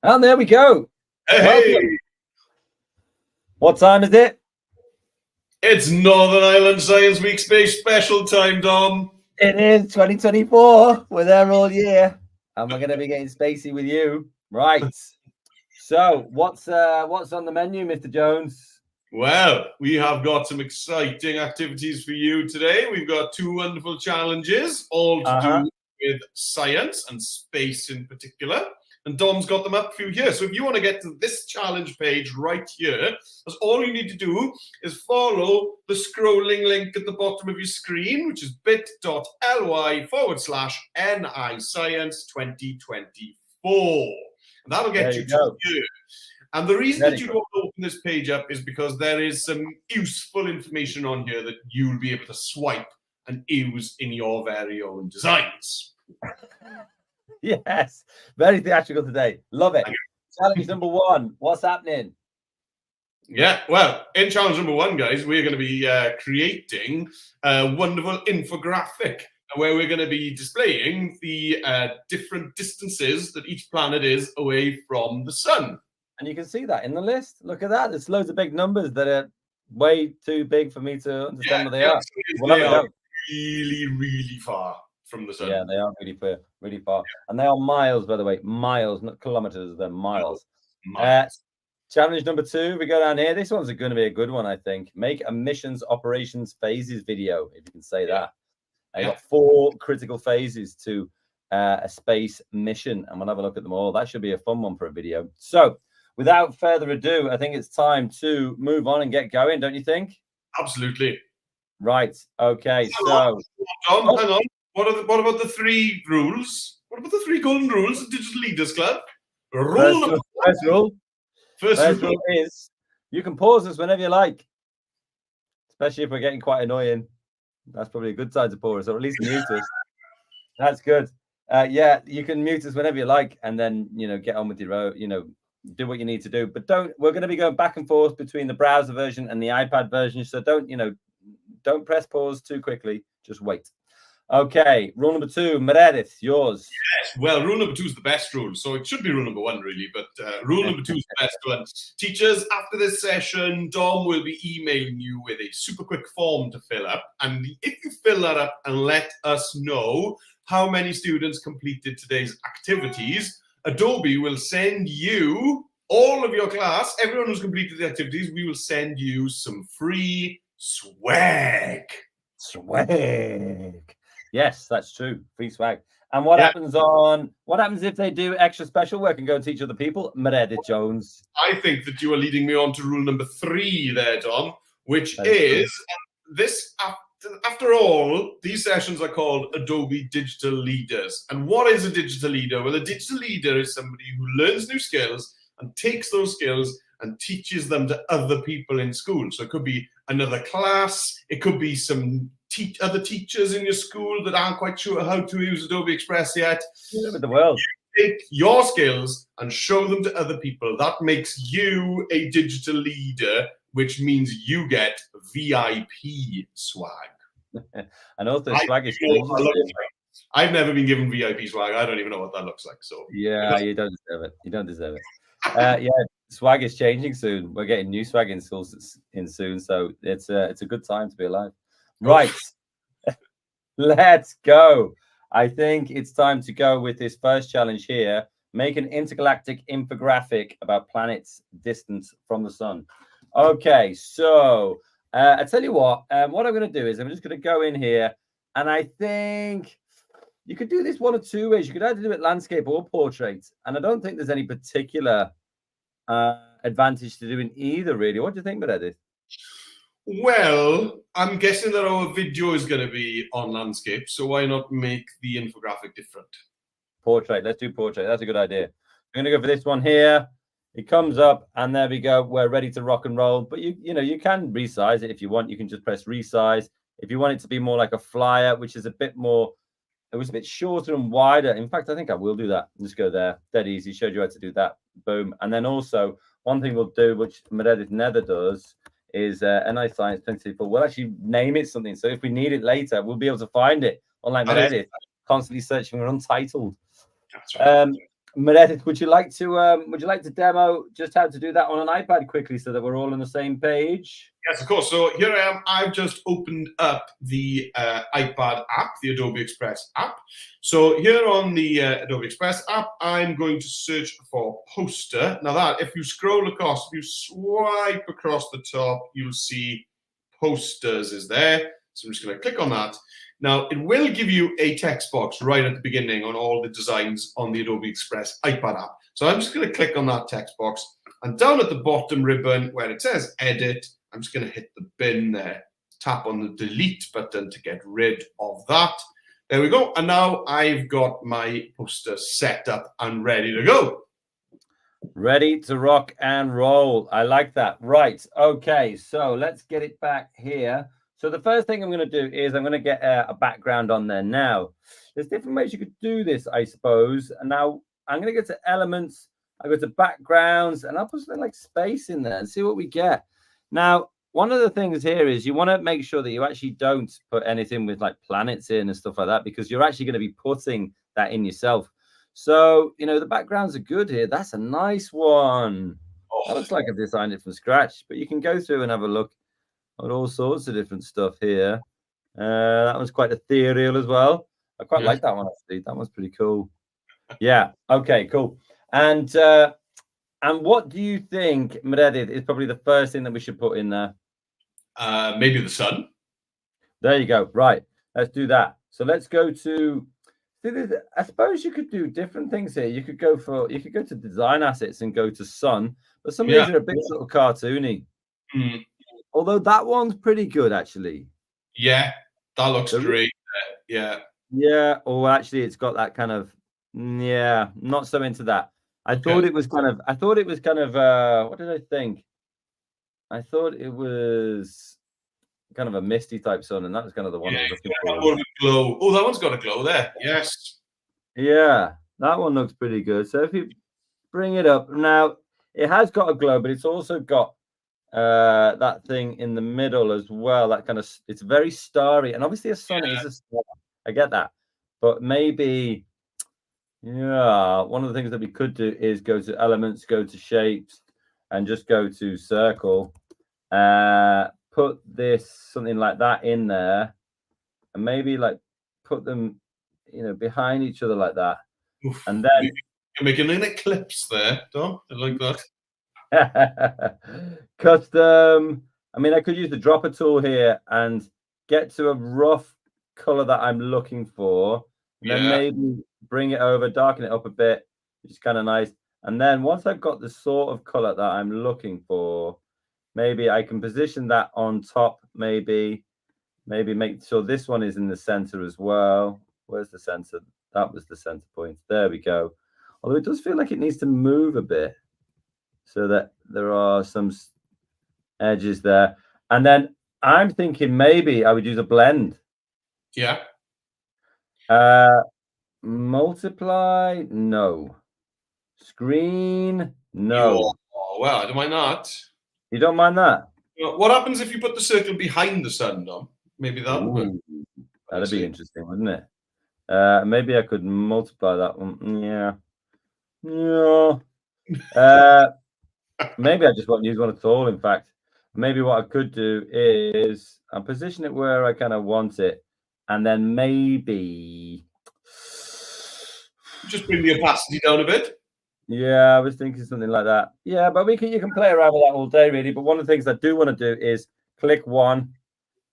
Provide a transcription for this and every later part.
And there we go. Hey, What time is it? it's Northern Ireland Science Week Space Special time, Dom. It is 2024. We're there all year, and we're going to be getting spacey with you, right? So, what's on the menu, Mr. Jones? Well, we have got some exciting activities for you today. We've got two wonderful challenges, all to do with science and space in particular. And Dom's got them up for you here. So if you want to get to this challenge page right here, that's all you need to do is follow the scrolling link at the bottom of your screen, which is bit.ly/NIScience2024. And that'll get you to here. And the reason that you want to open this page up is because there is some useful information on here that you'll be able to swipe and use in your very own designs. Yes, very theatrical today. Love it. Challenge number 1. What's happening? Yeah, well, in challenge number 1, guys, we're going to be creating a wonderful infographic where we're going to be displaying the different distances that each planet is away from the sun. And you can see that in the list. Look at that. There's loads of big numbers that are way too big for me to understand what they are. Well, they are really, really far from the sun. Yeah, they are really far. Really far. And they are miles, by the way. Miles, not kilometers. They're miles. Challenge number 2, we go down here. This one's going to be a good one, I think. Make a missions operations phases video, if you can say that. I got 4 critical phases to a space mission, and we'll have a look at them all. That should be a fun one for a video. So, without further ado, I think it's time to move on and get going, don't you think? Absolutely. Right. Okay. Hang on. What about the 3 rules? What about the 3 golden rules of Digital Leaders Club? First rule is you can pause us whenever you like, especially if we're getting quite annoying. That's probably a good time to pause us, or at least mute us. That's good. Yeah, you can mute us whenever you like, and then get on with your do what you need to do. But we're going to be going back and forth between the browser version and the iPad version, so don't press pause too quickly. Just wait. Okay, rule number 2, Meredith, yours. Yes, well, rule number 2 is the best rule, so it should be rule number 1, really, but rule number 2 is the best one. Teachers, after this session, Dom will be emailing you with a super quick form to fill up, and if you fill that up and let us know how many students completed today's activities, Adobe will send you, all of your class, everyone who's completed the activities, we will send you some free swag. Swag. Yes, that's true. Free swag. And what happens if they do extra special work and go and teach other people? Meredith Jones. I think that you are leading me on to rule number 3 there, Dom, which is this. After all, these sessions are called Adobe Digital Leaders. And what is a digital leader? Well, a digital leader is somebody who learns new skills and takes those skills and teaches them to other people in school. So it could be another class. It could be some other teachers in your school that aren't quite sure how to use Adobe Express yet. The world. You take your skills and show them to other people. That makes you a digital leader, which means you get VIP swag. And also swag is changing. I've never been given VIP swag. I don't even know what that looks like. So yeah, you don't deserve it. You don't deserve it. Swag is changing soon. We're getting new swag in schools soon, so it's a good time to be alive. Right. Let's go. I think it's time to go with this first challenge here. Make an intergalactic infographic about planets' distance from the sun. Okay, so I tell you what I'm going to do is I'm just going to go in here, and I think you could do this one of 2 ways. You could either do it landscape or portrait, and I don't think there's any particular advantage to doing either, really. What do you think, Meredith? Well, I'm guessing that our video is going to be on landscape, so why not make the infographic different? Portrait. Let's do portrait. That's a good idea. I'm going to go for this one here. It comes up, and there we go. We're ready to rock and roll. But you can resize it if you want. You can just press resize. If you want it to be more like a flyer, which is a bit more, it was a bit shorter and wider. In fact, I think I will do that. Just go there. Dead easy. Showed you how to do that. Boom. And then also one thing we'll do, which Meredith never does, is NI Science 2024. We'll actually name it something. So if we need it later, we'll be able to find it. Unlike Meredith, constantly searching for Untitled. That's right. Meredith, would you like to demo just how to do that on an iPad quickly so that we're all on the same page? Yes, of course. So here I am. I've just opened up the iPad app, the Adobe Express app. So here on the Adobe Express app, I'm going to search for poster. Now that, if you scroll across, if you swipe across the top, you'll see posters is there. So I'm just going to click on that. Now, it will give you a text box right at the beginning on all the designs on the Adobe Express iPad app. So I'm just going to click on that text box. And down at the bottom ribbon where it says Edit, I'm just going to hit the bin there. Tap on the Delete button to get rid of that. There we go. And now I've got my poster set up and ready to go. Ready to rock and roll. I like that. Right. Okay. So let's get it back here. So the first thing I'm going to do is I'm going to get a background on there. Now, there's different ways you could do this, I suppose. And now I'm going to go to elements. I go to backgrounds and I'll put something like space in there and see what we get. Now, one of the things here is you want to make sure that you actually don't put anything with like planets in and stuff like that, because you're actually going to be putting that in yourself. So, you know, the backgrounds are good here. That's a nice one. That looks like I've designed it from scratch, but you can go through and have a look at all sorts of different stuff here. That one's quite ethereal as well. I quite like that one, actually. That one's pretty cool. Yeah. Okay, cool. And what do you think, Meredith, is probably the first thing that we should put in there? Maybe the sun. There you go. Right. Let's do that. So let's go to, I suppose you could do different things here. You could go to design assets and go to sun, but some of these are a bit sort of cartoony. Although that one's pretty good, actually. Yeah, that looks great. Yeah. Yeah. Or actually, it's got that kind of, not so into that. I thought it was kind of, what did I think? I thought it was kind of a misty type sun, and that was kind of the one I was looking for. More of a glow. Oh, that one's got a glow there. Yes. Yeah, that one looks pretty good. So if you bring it up now, it has got a glow, but it's also got that thing in the middle as well. That kind of, it's very starry, and obviously a sun is a star. I get that, but maybe, one of the things that we could do is go to elements, go to shapes, and just go to circle. Put this something like that in there, and maybe like put them, behind each other like that. Oof, and then you're making an eclipse there, Dom. I like that. Custom. I mean, I could use the dropper tool here and get to a rough color that I'm looking for, and then maybe bring it over, darken it up a bit, which is kind of nice. And then once I've got the sort of color that I'm looking for, maybe I can position that on top, maybe make sure this one is in the center as well. Where's the center? That was the center point. There we go. Although it does feel like it needs to move a bit so that there are some edges there. And then I'm thinking maybe I would use a blend. Yeah. Multiply, no. Screen, no. Oh, well, I don't mind that. You don't mind that? What happens if you put the circle behind the sun, Dom? Maybe that would. That'd be interesting, wouldn't it? Maybe I could multiply that one. Yeah. Maybe I just won't use one at all. In fact, maybe what I could do is I'll position it where I kind of want it, and then maybe just bring the opacity down a bit. Yeah, I was thinking something like that. Yeah, but you can play around with that all day, really. But one of the things I do want to do is click one,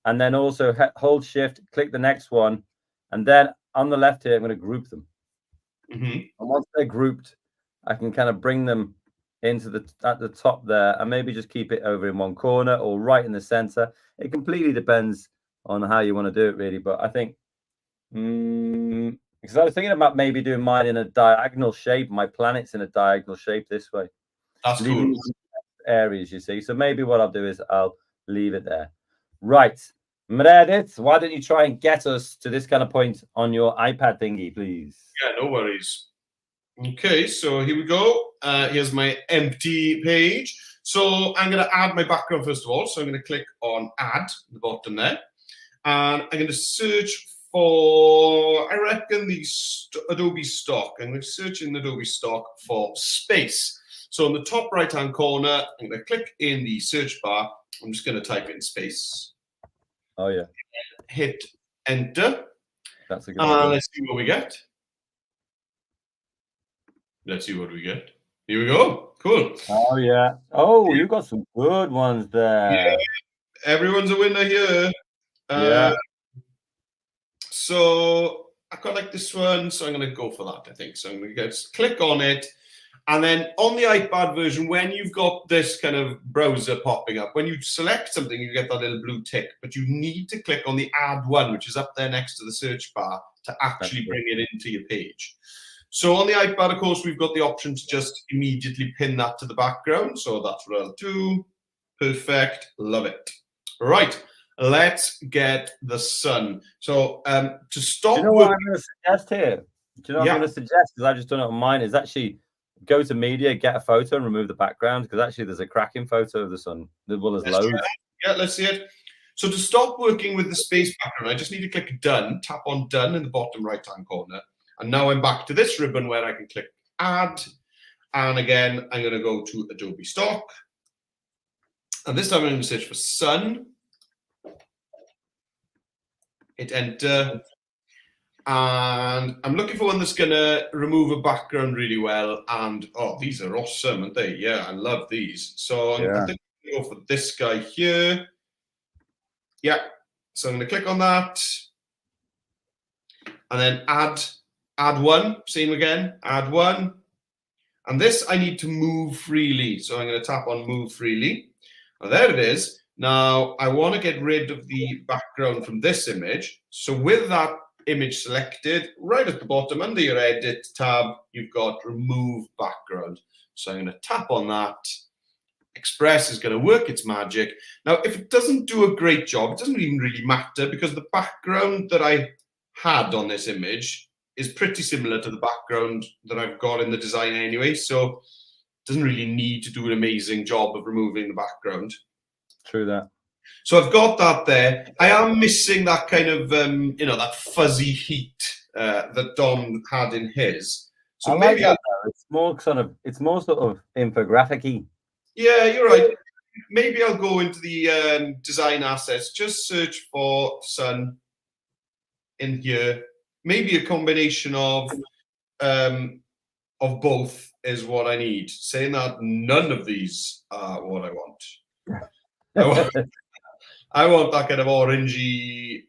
and then also hold shift, click the next one, and then on the left here, I'm going to group them. And once they're grouped, I can kind of bring them into at the top there, and maybe just keep it over in one corner or right in the center. It completely depends on how you want to do it, really. But I think, because I was thinking about maybe doing mine in a diagonal shape, my planets in a diagonal shape this way. That's cool. Areas, you see. So maybe what I'll do is I'll leave it there. Right. Meredith, why don't you try and get us to this kind of point on your iPad thingy, please? Yeah, no worries. Okay, so here we go. Here's my empty page. So I'm going to add my background first of all. So I'm going to click on Add at the bottom there. And I'm going to search for, I reckon, the Adobe stock. I'm going to search in Adobe stock for space. So in the top right-hand corner, I'm going to click in the search bar. I'm just going to type in space. Oh, yeah. Hit enter. That's a good idea. Let's see what we get. Let's see what we get. Here we go. Cool. Oh, yeah. Oh, you got some good ones there. Yeah, everyone's a winner here. Yeah. So I quite like this one, so I'm going to go for that, I think. So I'm going to just click on it. And then on the iPad version, when you've got this kind of browser popping up, when you select something, you get that little blue tick. But you need to click on the add one, which is up there next to the search bar, to actually bring it into your page. So on the iPad, of course, we've got the option to just immediately pin that to the background. So that's what I'll do. Perfect. Love it. Right. Let's get the sun. So to stop. Do you know what I'm going to suggest here? Do you know what I'm going to suggest? Because I've just done it on mine. Is actually go to media, get a photo, and remove the background. Because actually, there's a cracking photo of the sun. As well as loads. Yeah, let's see it. So to stop working with the space background, I just need to click done. Tap on done in the bottom right-hand corner. And now I'm back to this ribbon where I can click add. And again, I'm going to go to Adobe stock. And this time I'm going to search for sun. Hit enter. And I'm looking for one that's going to remove a background really well. And, oh, these are awesome, aren't they? Yeah, I love these. So I think I'm going to go for this guy here. Yeah. So I'm going to click on that. And then add one. Same again. Add one. And this I need to move freely. So I'm going to tap on move freely. Well, there it is. Now I want to get rid of the background from this image. So with that image selected, right at the bottom under your edit tab, you've got remove background. So I'm going to tap on that. Express is going to work its magic. Now, if it doesn't do a great job, it doesn't even really matter because the background that I had on this image is pretty similar to the background that I've got in the design anyway. So it doesn't really need to do an amazing job of removing the background. True that. So I've got that there. I am missing that kind of, you know, that fuzzy heat that Dom had in his. So maybe it's more sort of infographic-y. Yeah, you're right. Maybe I'll go into the design assets, just search for sun in here. Maybe a combination of both is what I need. Saying that, none of these are what I want. I want that kind of orangey,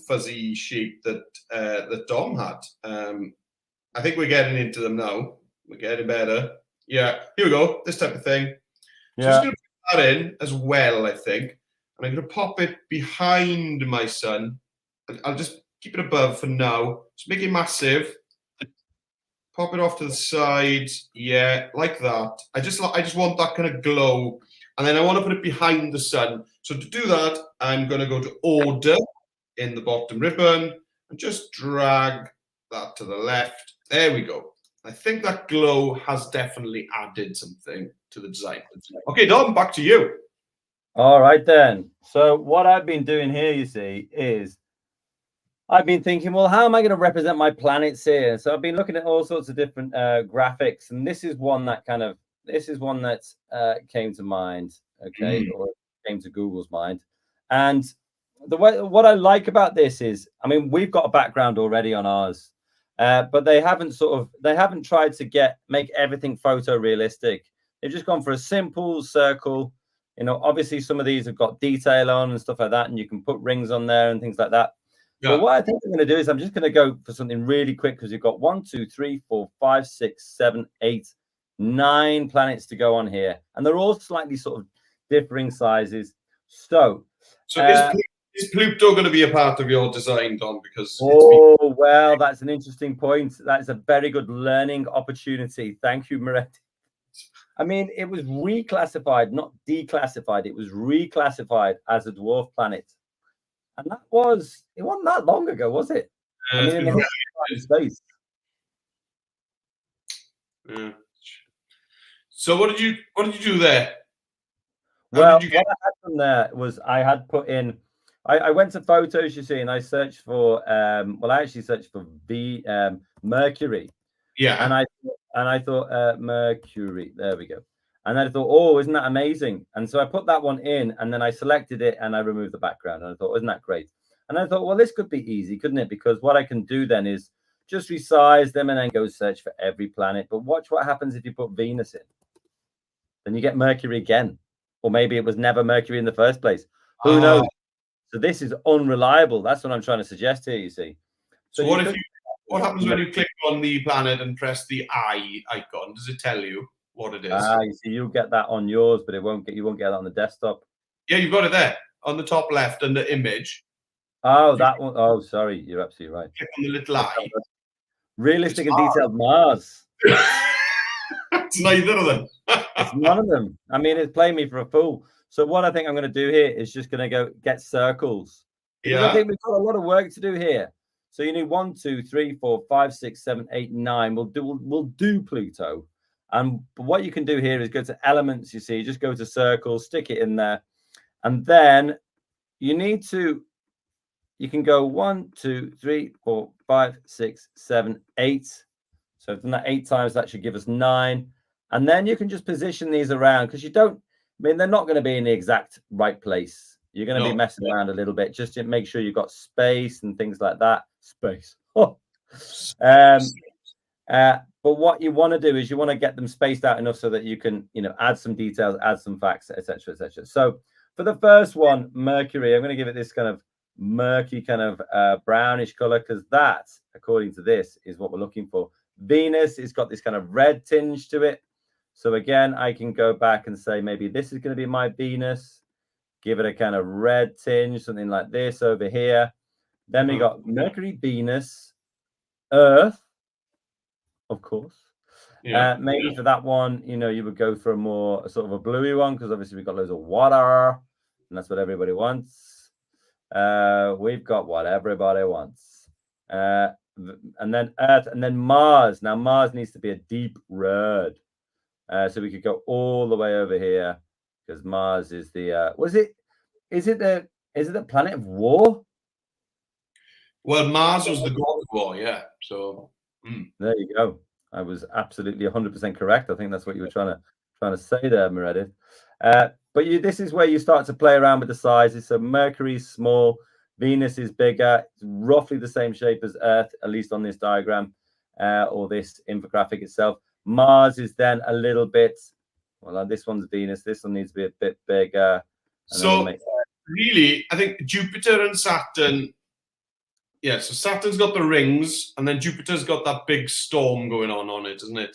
fuzzy shape that that Dom had. I think we're getting into them now. We're getting better. Yeah, here we go. This type of thing. So I'm just going to put that in as well, I think. And I'm going to pop it behind my sun. I'll just keep it above for now. Just make it massive. Pop it off to the side. Yeah, like that. I just want that kind of glow. And then I want to put it behind the sun. So to do that, I'm going to go to order in the bottom ribbon and just drag that to the left. There we go. I think that glow has definitely added something to the design. Okay, Dom, back to you. All right, then. So what I've been doing here, you see, is I've been thinking, well, how am I going to represent my planets here? So I've been looking at all sorts of different graphics, and this is one that came to mind, okay, or came to Google's mind. And what I like about this is, I mean, we've got a background already on ours, but they haven't tried to make everything photorealistic. They've just gone for a simple circle. You know, obviously some of these have got detail on and stuff like that, and you can put rings on there and things like that. Yeah. But what I think I'm going to do is I'm just going to go for something really quick because you've got 1, 2, 3, 4, 5, 6, 7, 8, 9 planets to go on here, and they're all slightly sort of differing sizes. So is Pluto going to be a part of your design, Don? Because well, that's an interesting point. That's a very good learning opportunity. Thank you, Moretti. I mean, it was reclassified, not declassified. It was reclassified as a dwarf planet. And it wasn't that long ago, was it? I mean, in space. Yeah. So what did you do there? Well, what I had done there was I had put in I went to photos, you see, and I searched for well, I actually searched for Mercury. Yeah. And I thought Mercury. There we go. And then I thought, oh, isn't that amazing? And so I put that one in, and then I selected it, and I removed the background. And I thought, isn't that great? And I thought, well, this could be easy, couldn't it? Because what I can do then is just resize them and then go search for every planet. But watch what happens if you put Venus in. Then you get Mercury again. Or maybe it was never Mercury in the first place. Who knows? So this is unreliable. That's what I'm trying to suggest here, you see. So what happens when you click on the planet and press the eye icon? Does it tell you what it is? You see, you'll get that on yours, but you won't get that on the desktop. Yeah, you've got it there on the top left under image. Oh, that one. Oh, sorry, you're absolutely right. Click on the little eye. Realistic and detailed Mars. It's neither of them. It's none of them. I mean, it's playing me for a fool. So what I think I'm going to do here is just going to go get circles. Because I think we've got a lot of work to do here. So you need 1, 2, 3, 4, 5, 6, 7, 8, 9. We'll do Pluto. And what you can do here is go to elements. You see, just go to circles, stick it in there, and then you can go 1, 2, 3, 4, 5, 6, 7, 8. So I've done that 8 times. That should give us 9. And then you can just position these around, because they're not going to be in the exact right place. You're going to be messing around a little bit just to make sure you've got space and things like that. Space. But what you want to do is you want to get them spaced out enough so that you can, add some details, add some facts, etc., etc. So for the first one, Mercury, I'm going to give it this kind of murky, kind of brownish color, because that, according to this, is what we're looking for. Venus, it's got this kind of red tinge to it. So again, I can go back and say maybe this is going to be my Venus. Give it a kind of red tinge, something like this over here. Then we got Mercury, Venus, Earth, of course. Yeah. Maybe for that one, you would go for a sort of a bluey one, because obviously we've got loads of water, and that's what everybody wants. We've got what everybody wants. And then Earth, and then Mars. Now Mars needs to be a deep red. So we could go all the way over here, because Mars is the is it the planet of war? Well, Mars was the god of war, yeah. So there you go. I was absolutely 100% correct. I think that's what you were trying to say there, Meredith. But this is where you start to play around with the sizes. So Mercury's small, Venus is bigger. It's roughly the same shape as Earth, at least on this diagram or this infographic itself. Mars is then a little bit, well, this one's Venus. This one needs to be a bit bigger. So really, I think Jupiter and Saturn, so Saturn's got the rings, and then Jupiter's got that big storm going on it, isn't it?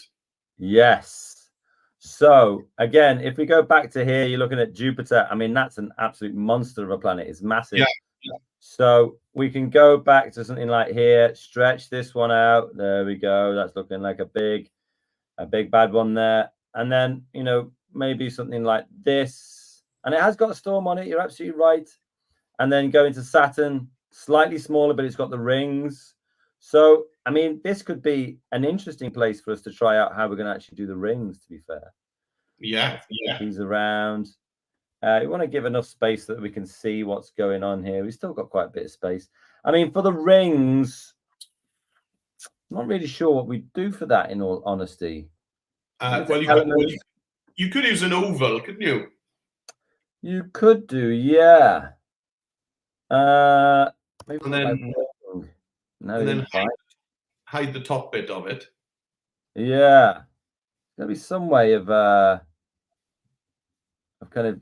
Yes. So again, if we go back to here, you're looking at Jupiter. I mean, that's an absolute monster of a planet. It's massive. Yeah. So we can go back to something like here, stretch this one out. There we go. That's looking like a big bad one there. And then, maybe something like this. And it has got a storm on it. You're absolutely right. And then go into Saturn, slightly smaller, but it's got the rings. So, I mean, this could be an interesting place for us to try out how we're going to actually do the rings, to be fair. Yeah. These around. You want to give enough space so that we can see what's going on here. We've still got quite a bit of space. I mean, for the rings, not really sure what we do for that, in all honesty. Well, you could use an oval, couldn't you? You could do, yeah. Maybe and then hide the top bit of it. Yeah. There'll be some way of kind of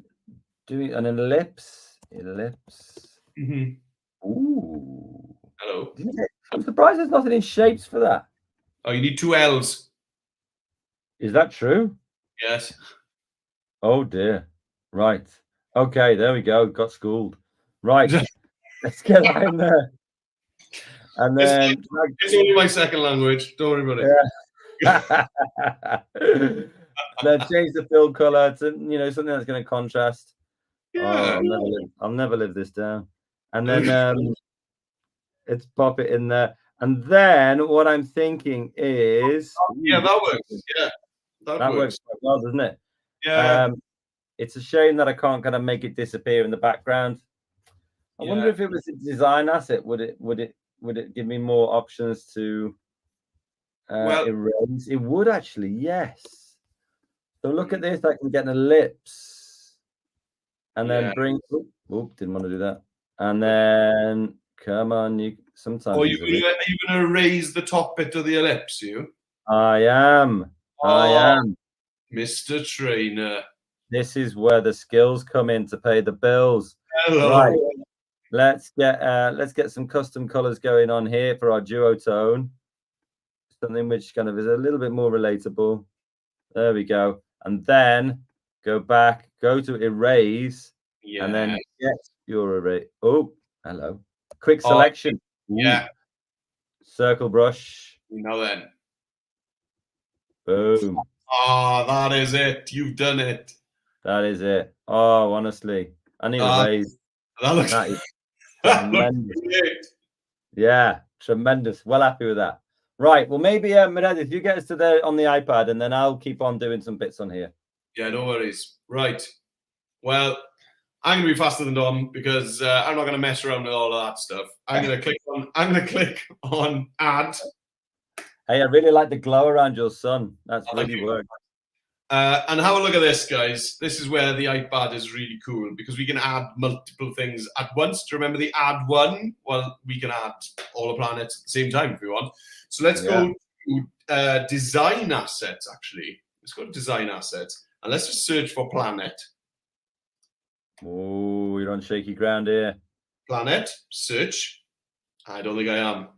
doing an ellipse. Mm-hmm. Ooh. Hello. I'm surprised there's nothing in shapes for that. Oh, you need 2 L's. Is that true? Yes. Oh dear. Right. Okay, there we go. Got schooled. Right. Let's get that in there. And then it's only my second language. Don't worry about it. Then change the fill color to something that's going to contrast. Yeah. Oh, I'll never live this down. And then let's pop it in there. And then what I'm thinking is that works. Yeah. That works quite well, doesn't it? Yeah. It's a shame that I can't kind of make it disappear in the background. I wonder if it was a design asset, would it give me more options to erase? It would actually, yes. So look at this, I can get an ellipse and then bring, didn't want to do that. And then, come on, you sometimes. Oh, you're gonna erase the top bit of the ellipse, you? I am. Mr. Trainer. This is where the skills come in to pay the bills. Hello. Right. Let's get some custom colors going on here for our duotone. Something which kind of is a little bit more relatable. There we go. And then go back, go to erase, and then get your erase. Oh, hello. Quick selection. Yeah. Circle brush. Now then. Boom. Oh, that is it. You've done it. That is it. Oh, honestly. I need a raise. That is tremendous. Yeah, tremendous. Well happy with that. Right. Well, maybe Meredith, you get us to there on the iPad, and then I'll keep on doing some bits on here. Yeah, no worries. Right. Well, I'm gonna be faster than Dom because I'm not gonna mess around with all of that stuff. I'm gonna click on add. Hey, I really like the glow around your sun. That's really worked. And have a look at this, guys. This is where the iPad is really cool because we can add multiple things at once. Do you remember the add one? Well, we can add all the planets at the same time if we want. So let's go to design assets, actually. Let's go to design assets and let's just search for planet. Oh, you're on shaky ground here. Planet, search. I don't think I am.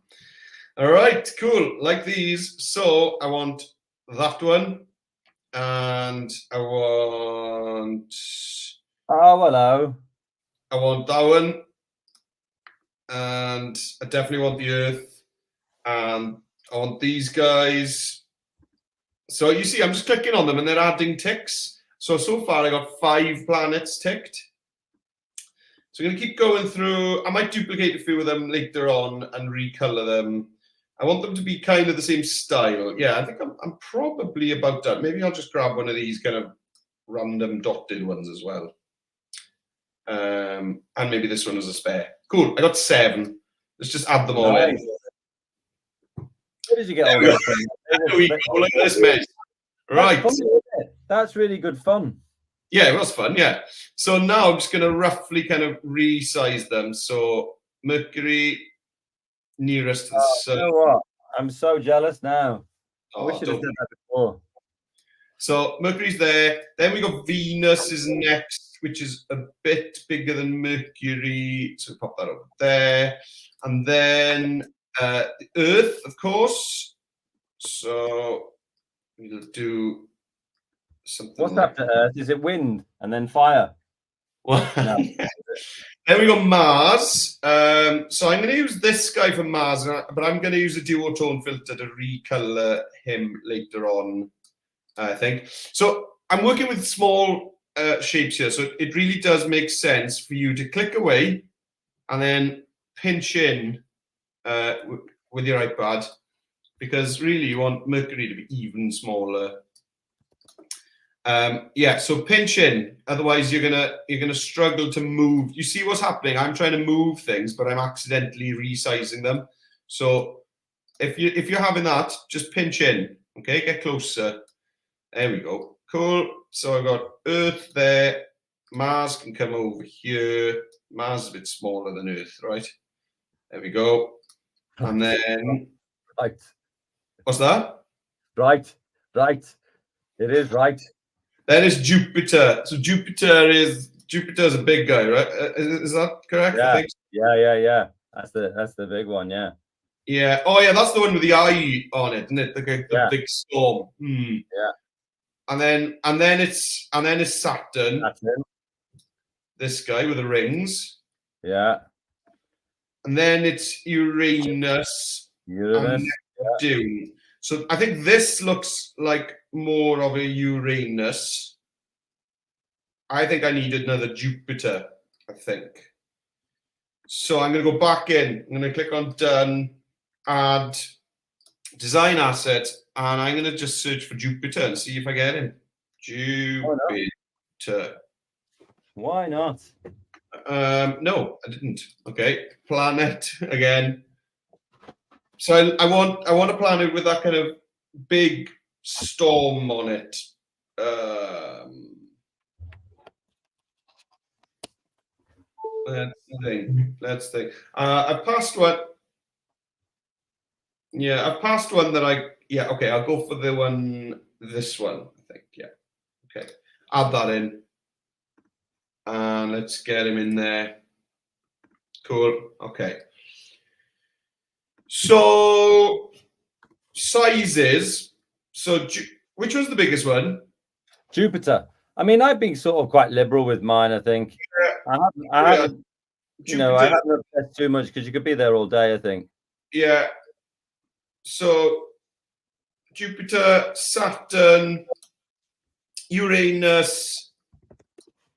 All right, cool. Like these. So I want that one. And I want. Oh, hello. I want that one. And I definitely want the Earth. And I want these guys. So you see, I'm just clicking on them and they're adding ticks. So far I got 5 planets ticked. So I'm going to keep going through. I might duplicate a few of them later on and recolor them. I want them to be kind of the same style. Yeah, I think I'm probably about done. Maybe I'll just grab one of these kind of random dotted ones as well. And maybe this one as a spare. Cool, I got 7. Let's just add them all in. Where did you get all those things? There we go, look at this mess. Right. That's fun, isn't it? That's really good fun. Yeah, it was fun, yeah. So now I'm just going to roughly kind of resize them. So Mercury, nearest to the sun. You know what? I'm so jealous now. I wish you'd have said that before. So Mercury's there. Then we got Venus is next, which is a bit bigger than Mercury. So pop that over there. And then the Earth, of course. So we'll do something. What's after Earth? Is it wind and then fire? Well, no. Then we got Mars. So I'm going to use this guy for Mars, but I'm going to use a duotone filter to recolor him later on, I think. So I'm working with small shapes here, so it really does make sense for you to click away and then pinch in with your iPad, because really you want Mercury to be even smaller. Yeah, so pinch in, otherwise you're gonna struggle to move. You see what's happening? I'm trying to move things, but I'm accidentally resizing them. So if you're having that, just pinch in. Okay, get closer. There we go. Cool. So I've got Earth there. Mars can come over here. Mars is a bit smaller than Earth, right? There we go. And then right. What's that? Right. It is right. Then it's Jupiter. So Jupiter's a big guy, right? Is that correct? Yeah. I think so. Yeah. That's the big one. Yeah. Yeah. Oh, yeah. That's the one with the eye on it, isn't it? The big storm. Yeah. And then it's Saturn. This guy with the rings. Yeah. And then it's Uranus. And Neptune. So I think this looks like more of a Uranus. I think I need another Jupiter, I think. So I'm going to go back in. I'm going to click on Done, Add, Design Asset, and I'm going to just search for Jupiter and see if I get him. Jupiter. Why not? No, I didn't. Okay, planet again. So I want a planet with that kind of big storm on it. Let's think. I've passed one. Yeah, I've passed one that yeah, okay, I'll go for this one, I think. Yeah. Okay. Add that in. And let's get him in there. Cool. Okay. So sizes. So which was the biggest one? Jupiter. I mean, I've been sort of quite liberal with mine, I think. Yeah. I haven't you know, I haven't obsessed too much because you could be there all day, I think. Yeah. So Jupiter, Saturn, Uranus,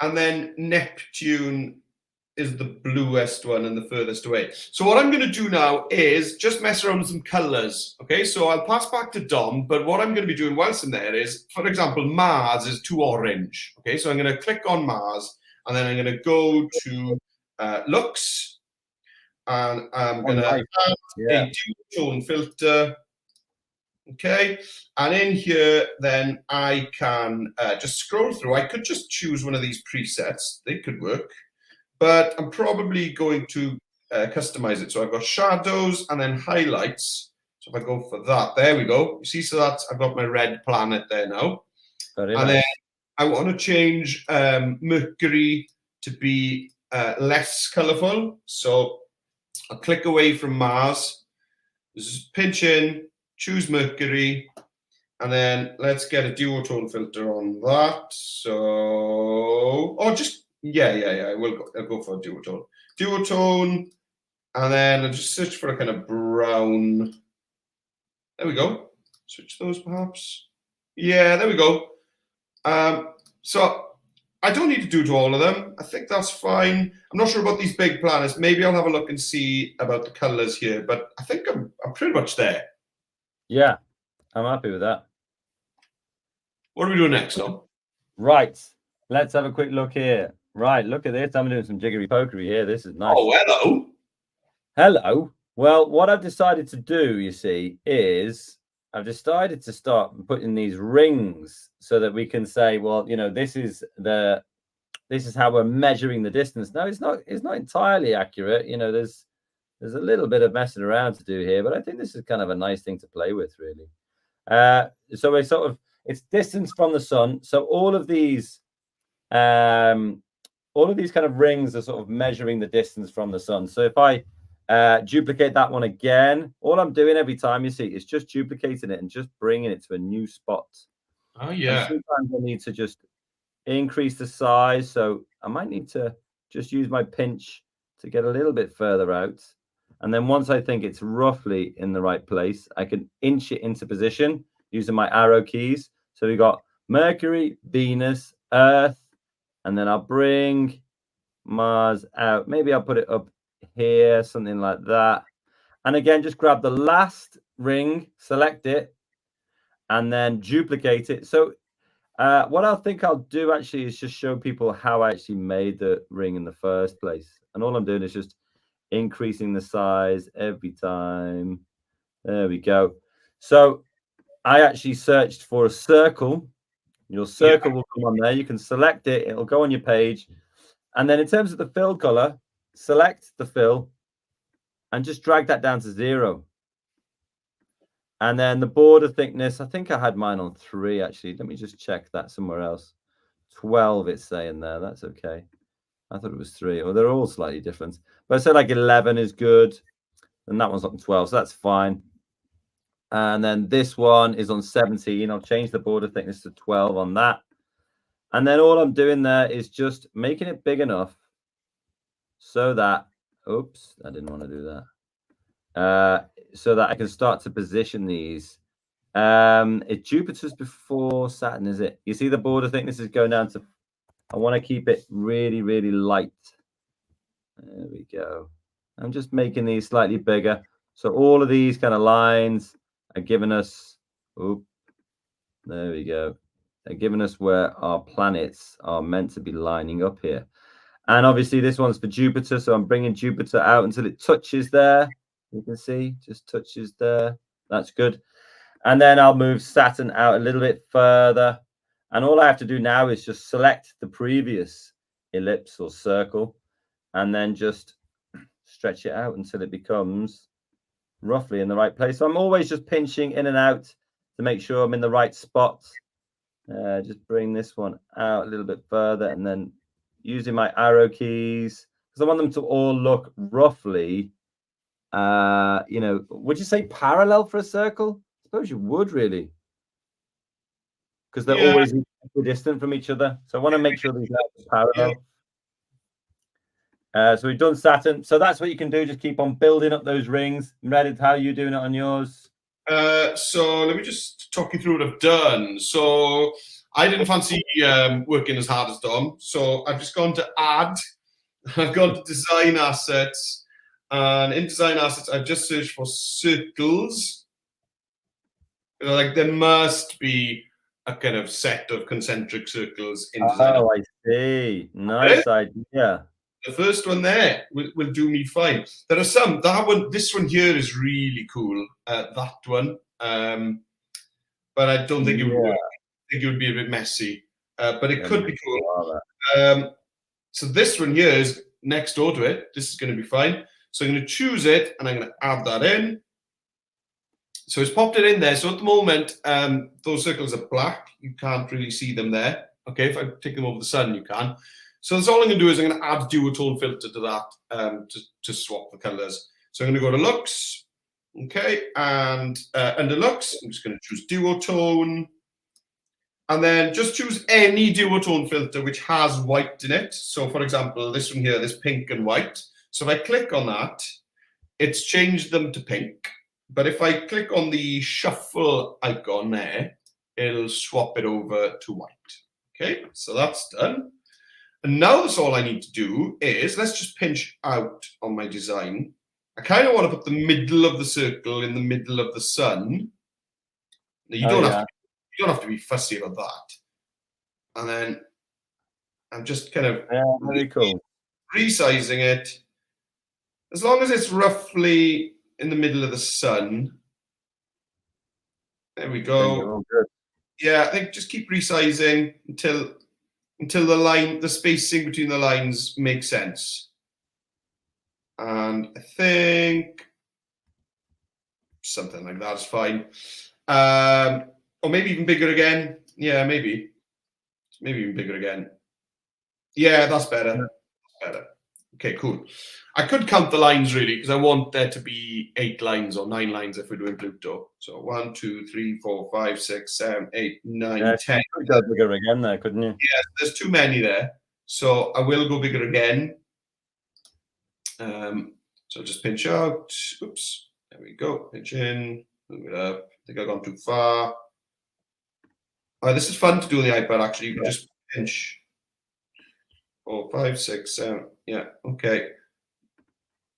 and then Neptune is the bluest one and the furthest away. So what I'm going to do now is just mess around with some colors. Okay, so I'll pass back to Dom, but what I'm going to be doing whilst in there is, for example, Mars is too orange. Okay, so I'm going to click on Mars, and then I'm going to go to looks, and I'm going to add a dual-tone filter. Okay, and in here, then I can just scroll through. I could just choose one of these presets. They could work. But I'm probably going to customize it. So I've got shadows and then highlights. So if I go for that, there we go. You see, so that's, I've got my red planet there now. Very and nice. then I want to change Mercury to be less colorful. So I'll click away from Mars, just pinch in, choose Mercury, and then let's get a duotone filter on that. So, or just, yeah, I'll go for a duotone. Duotone, and then I'll just search for a kind of brown. There we go. Switch those perhaps. Yeah, there we go. So I don't need to do to all of them. I think that's fine. I'm not sure about these big planets. Maybe I'll have a look and see about the colors here, but I think I'm pretty much there. Yeah, I'm happy with that. What are we doing next, Tom? Right, let's have a quick look here. Right, look at this. I'm doing some jiggery pokery here. This is nice. Oh, hello. Hello. Well, what I've decided to do, you see, is I've decided to start putting these rings so that we can say, well, you know, this is how we're measuring the distance. No, it's not entirely accurate. You know, there's a little bit of messing around to do here, but I think this is kind of a nice thing to play with, really. So we're sort of, it's distance from the sun. So all of these kind of rings are sort of measuring the distance from the sun. So if I duplicate that one again, all I'm doing every time, you see, is just duplicating it and just bringing it to a new spot. Oh, yeah. And sometimes I need to just increase the size. So I might need to just use my pinch to get a little bit further out. And then once I think it's roughly in the right place, I can inch it into position using my arrow keys. So we got Mercury, Venus, Earth, and then I'll bring Mars out. Maybe I'll put it up here, something like that. And again, just grab the last ring, select it, and then duplicate it. So what I think I'll do actually is just show people how I actually made the ring in the first place. And all I'm doing is just increasing the size every time. There we go. So I actually searched for a circle. Your circle will come on there. You can select it. It'll go on your page. And then in terms of the fill color, select the fill and just drag that down to 0. And then the border thickness, I think I had mine on 3, actually. Let me just check that somewhere else. 12, it's saying there. That's okay. I thought it was 3. Well, they're all slightly different. But I said like 11 is good. And that one's on 12, so that's fine. And then this one is on 17. I'll change the border thickness to 12 on that. And then all I'm doing there is just making it big enough so that, oops, I didn't want to do that. So that I can start to position these. Jupiter's before Saturn, is it? You see the border thickness is going down to, I want to keep it really, really light. There we go. I'm just making these slightly bigger. So all of these kind of lines are giving us, there we go. They're giving us where our planets are meant to be lining up here. And obviously this one's for Jupiter, so I'm bringing Jupiter out until it touches there. You can see, just touches there. That's good. And then I'll move Saturn out a little bit further. And all I have to do now is just select the previous ellipse or circle and then just stretch it out until it becomes roughly in the right place. So I'm always just pinching in and out to make sure I'm in the right spot. Just bring this one out a little bit further and then using my arrow keys because I want them to all look roughly, you know, would you say parallel for a circle? I suppose you would really, because they're always equidistant from each other. So I want to make sure these are parallel. So we've done Saturn. So that's what you can do. Just keep on building up those rings. Meredith, how are you doing it on yours? So let me just talk you through what I've done. So I didn't fancy working as hard as Dom. So I've just gone to add. I've gone to design assets. And in design assets, I've just searched for circles. Like there must be a kind of set of concentric circles in design. Oh, I see. Nice idea. The first one there will do me fine. There are some. That one, this one here is really cool. That one, but I don't think it would work. I think it would be a bit messy, but it could be cool. So this one here is next door to it. This is going to be fine. So I'm going to choose it, and I'm going to add that in. So it's popped it in there. So at the moment, those circles are black. You can't really see them there. Okay, if I take them over the sun, you can. So that's all I'm going to do is I'm going to add duotone filter to that to swap the colors. So I'm going to go to looks, okay, and under looks, I'm just going to choose duotone, and then just choose any duotone filter which has white in it. So for example, this one here, this pink and white. So if I click on that, it's changed them to pink. But if I click on the shuffle icon there, it'll swap it over to white. Okay, so that's done. And now that's all I need to do is, let's just pinch out on my design. I kind of want to put the middle of the circle in the middle of the sun. Now, you don't have to be fussy about that. And then I'm just kind of very cool. Resizing it. As long as it's roughly in the middle of the sun. There we go. Yeah, I think just keep resizing until the spacing between the lines makes sense. And I think something like that is fine. Or maybe even bigger again. Yeah, maybe even bigger again. Yeah, that's better. That's better. Okay, cool. I could count the lines really, because I want there to be 8 lines or 9 lines if we're doing Pluto. So 1, 2, 3, 4, 5, 6, 7, 8, 9, 10. You could go bigger again there, couldn't you? Yeah, there's too many there. So I will go bigger again. So just pinch out. Oops. There we go. Pinch in. Move it up. I think I've gone too far. This is fun to do on the iPad actually. You can just pinch. 4, 5, 6, 7. Yeah, okay.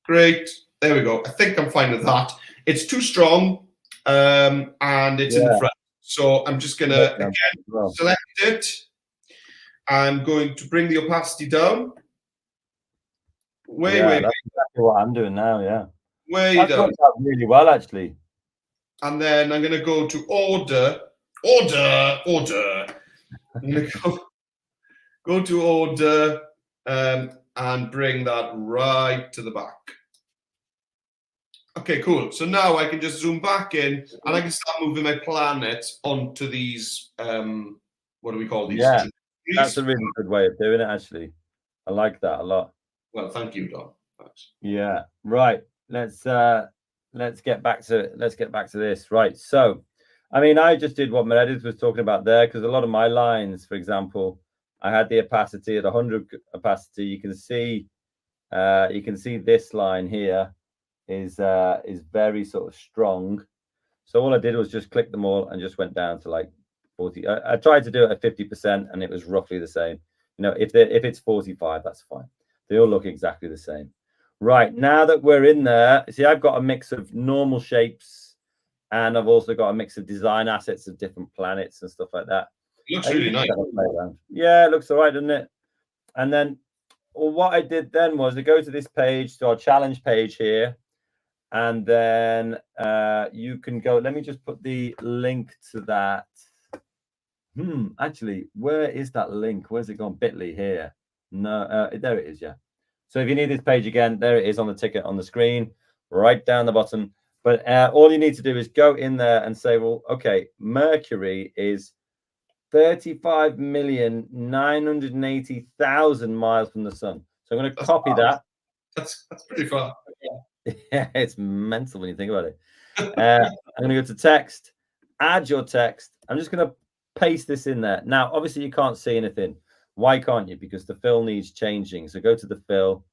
Great. There we go. I think I'm fine with that. It's too strong, and it's in the front. So I'm just going to, again, select it. I'm going to bring the opacity down. Way that's exactly what I'm doing now, way that's down. worked out really well, actually. And then I'm going to go to order. I'm going to go to order and bring that right to the back. Okay, cool. So now I can just zoom back in and I can start moving my planets onto these, what do we call these? Yeah, that's a really good way of doing it, actually. I like that a lot. Well, thank you, Dom. Thanks. Yeah, right. Let's get back to this. Right. So, I mean, I just did what Meredith was talking about there, because a lot of my lines, for example, I had the opacity at 100 opacity. You can see this line here is very sort of strong. So all I did was just click them all and just went down to like 40. I tried to do it at 50% and it was roughly the same. You know, if it's 45, that's fine. They all look exactly the same. Right, now that we're in there, see, I've got a mix of normal shapes and I've also got a mix of design assets of different planets and stuff like that. It looks really nice. Yeah, it looks all right, doesn't it? And then what I did then was I go to this page, to our challenge page here, and then you can go. Let me just put the link to that. Actually, where is that link? Where's it gone? Bitly here. No, there it is. Yeah. So if you need this page again, there it is on the ticket on the screen, right down the bottom. But all you need to do is go in there and say, well, okay, Mercury is 35,980,000 miles from the sun. So I'm going to copy that. That's pretty far. Yeah, it's mental when you think about it. I'm going to go to text, add your text. I'm just going to paste this in there. Now, obviously, you can't see anything. Why can't you? Because the fill needs changing. So go to the fill,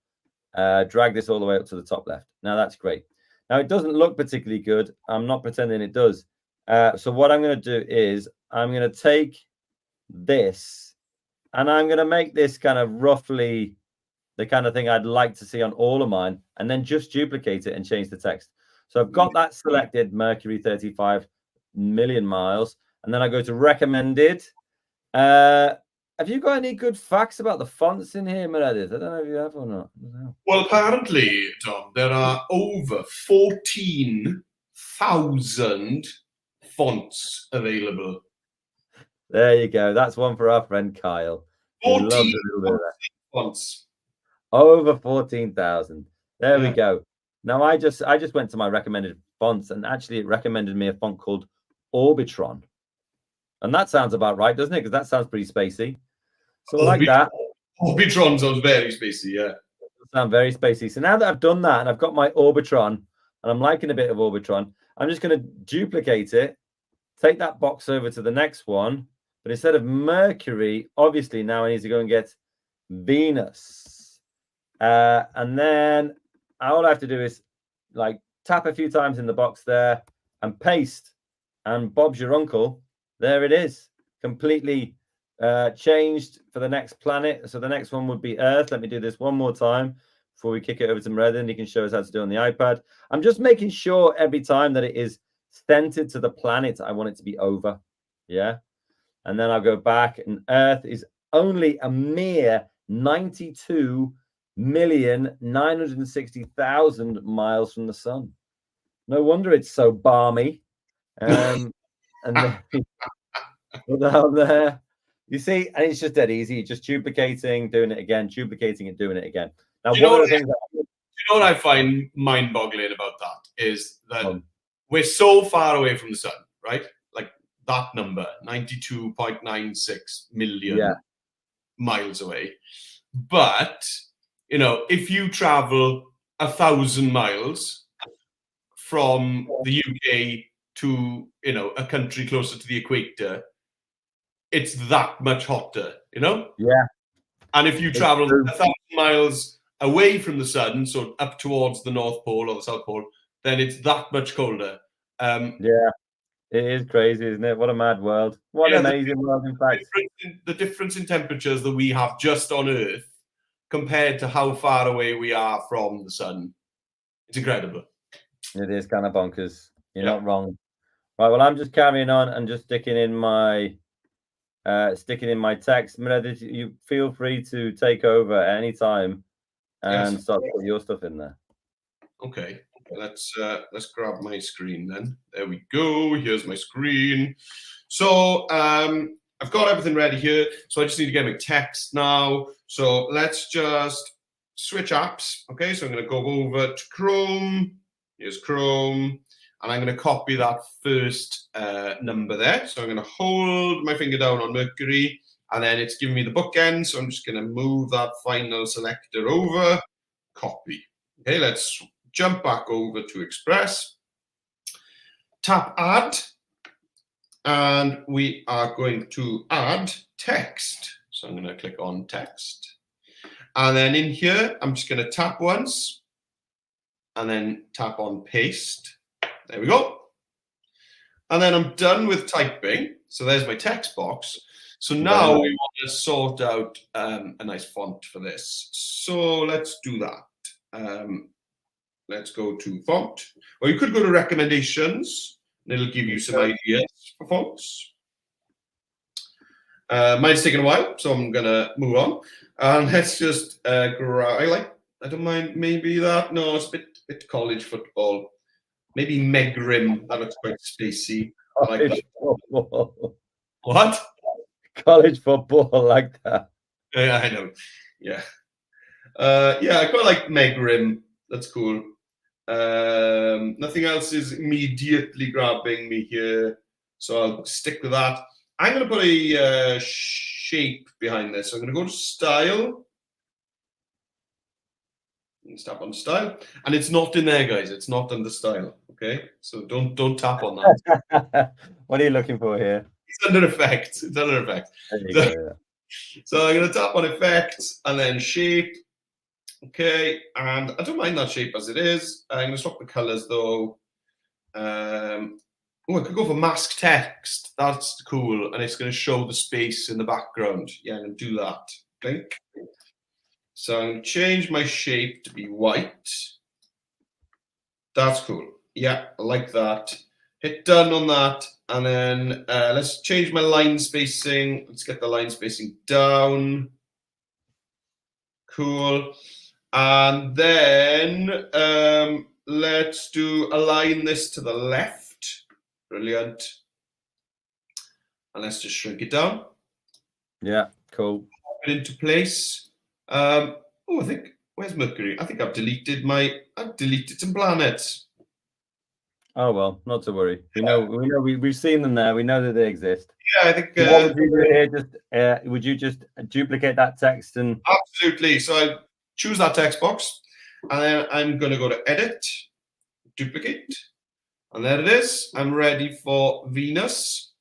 drag this all the way up to the top left. Now, that's great. Now, it doesn't look particularly good. I'm not pretending it does. So what I'm going to do is I'm going to take this and I'm going to make this kind of roughly the kind of thing I'd like to see on all of mine, and then just duplicate it and change the text. So I've got that selected, Mercury 35 million miles, and then I go to recommended. Have you got any good facts about the fonts in here, Meredith? I don't know if you have or not. Well, apparently, Tom, there are over 14,000 fonts available. There you go. That's one for our friend Kyle. 14 fonts. Over 14,000. There we go. Now I just went to my recommended fonts, and actually it recommended me a font called Orbitron. And that sounds about right, doesn't it? Because that sounds pretty spacey. So I like that. Orbitron sounds very spacey, yeah. Sound very spacey. So now that I've done that and I've got my Orbitron and I'm liking a bit of Orbitron, I'm just going to duplicate it, take that box over to the next one. But instead of Mercury, obviously now I need to go and get Venus. And then all I have to do is like tap a few times in the box there and paste, and Bob's your uncle. There it is, completely changed for the next planet. So the next one would be Earth. Let me do this one more time before we kick it over to Meredith. He can show us how to do it on the iPad. I'm just making sure every time that it is centered to the planet I want it to be over. Yeah. And then I'll go back, and Earth is only a mere 92,960,000 miles from the sun. No wonder it's so balmy. And then put down there. You see, and it's just dead easy. Just duplicating, doing it again, duplicating and doing it again. Now, you know what I find mind-boggling about that is that we're so far away from the sun, right? Like that number, 92.96 million miles away. But, you know, if you travel 1,000 miles from the UK to, you know, a country closer to the equator, it's that much hotter, you know? Yeah. And if you travel 1,000 miles away from the sun, so up towards the North Pole or the South Pole, then it's that much colder. Yeah, it is crazy, isn't it? What a mad world. What an amazing world, in fact. The difference in temperatures that we have just on Earth compared to how far away we are from the sun, it's incredible. It is kind of bonkers. You're not wrong. Right, well, I'm just carrying on and just sticking in my text. Meredith, you feel free to take over at any time and start putting your stuff in there. Okay, let's grab my screen then. There we go. Here's my screen. So I've got everything ready here. So I just need to get my text now. So let's just switch apps. Okay, so I'm going to go over to Chrome. Here's Chrome. And I'm going to copy that first number there. So I'm going to hold my finger down on Mercury, and then it's giving me the bookend. So I'm just going to move that final selector over, copy. Okay, let's jump back over to Express. Tap Add, and we are going to add text. So I'm going to click on text. And then in here, I'm just going to tap once, and then tap on paste. There we go. And then I'm done with typing. So there's my text box. So now we want to sort out a nice font for this. So let's do that. Let's go to font. Or you could go to recommendations, and it'll give you some ideas for fonts. Mine's taking a while, so I'm gonna move on. And let's just I don't mind maybe that. No, it's a bit college football. Maybe Megrim. That looks quite spacey. I like that. Football. What? College football like that. Yeah, I know. Yeah. Yeah, I quite like Megrim. That's cool. Nothing else is immediately grabbing me here, so I'll stick with that. I'm going to put a shape behind this. So I'm going to go to style. Let's tap on style, and it's not in there, guys. It's not under style. Okay, so don't tap on that. What are you looking for here? It's under effects. It's under effects. So I'm going to tap on effects and then shape. Okay, and I don't mind that shape as it is. I'm going to swap the colors though. Oh, I could go for mask text. That's cool, and it's going to show the space in the background. Yeah, I'm going to do that. Okay. So I'm going to change my shape to be white. That's cool. Yeah, I like that. Hit done on that, and then let's change my line spacing. Let's get the line spacing down. Cool. And then let's align this to the left. Brilliant. And let's just shrink it down. Yeah, cool. Put it into place. Oh, I think, where's Mercury? I think I've deleted some planets. Oh well, not to worry. We've seen them there. We know that they exist. Yeah, I think. What would you do here? Just would you just duplicate that text and? Absolutely. So I choose that text box, and then I'm going to go to Edit, Duplicate, and there it is. I'm ready for Venus.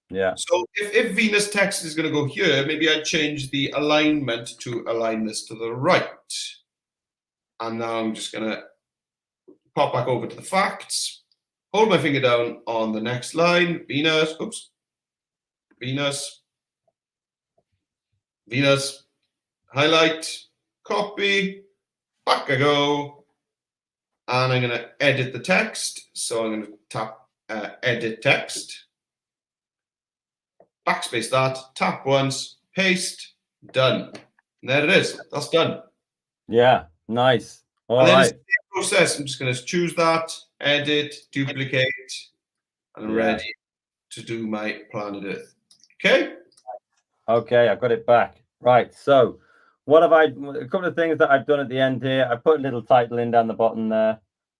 Yeah. So if Venus text is going to go here, maybe I'd change the alignment to align this to the right. And now I'm just going to pop back over to the facts, hold my finger down on the next line, Venus, Venus, highlight, copy, back I go, and I'm going to edit the text. So I'm going to tap Edit Text, backspace that, tap once, paste, done. And there it is. That's done. Yeah, nice. All and then right. it's the process. I'm just going to choose that, edit, duplicate, and I'm ready to do my planet Earth. Okay? Okay, I've got it back. Right, so what have a couple of things that I've done at the end here. I put a little title in down the bottom there.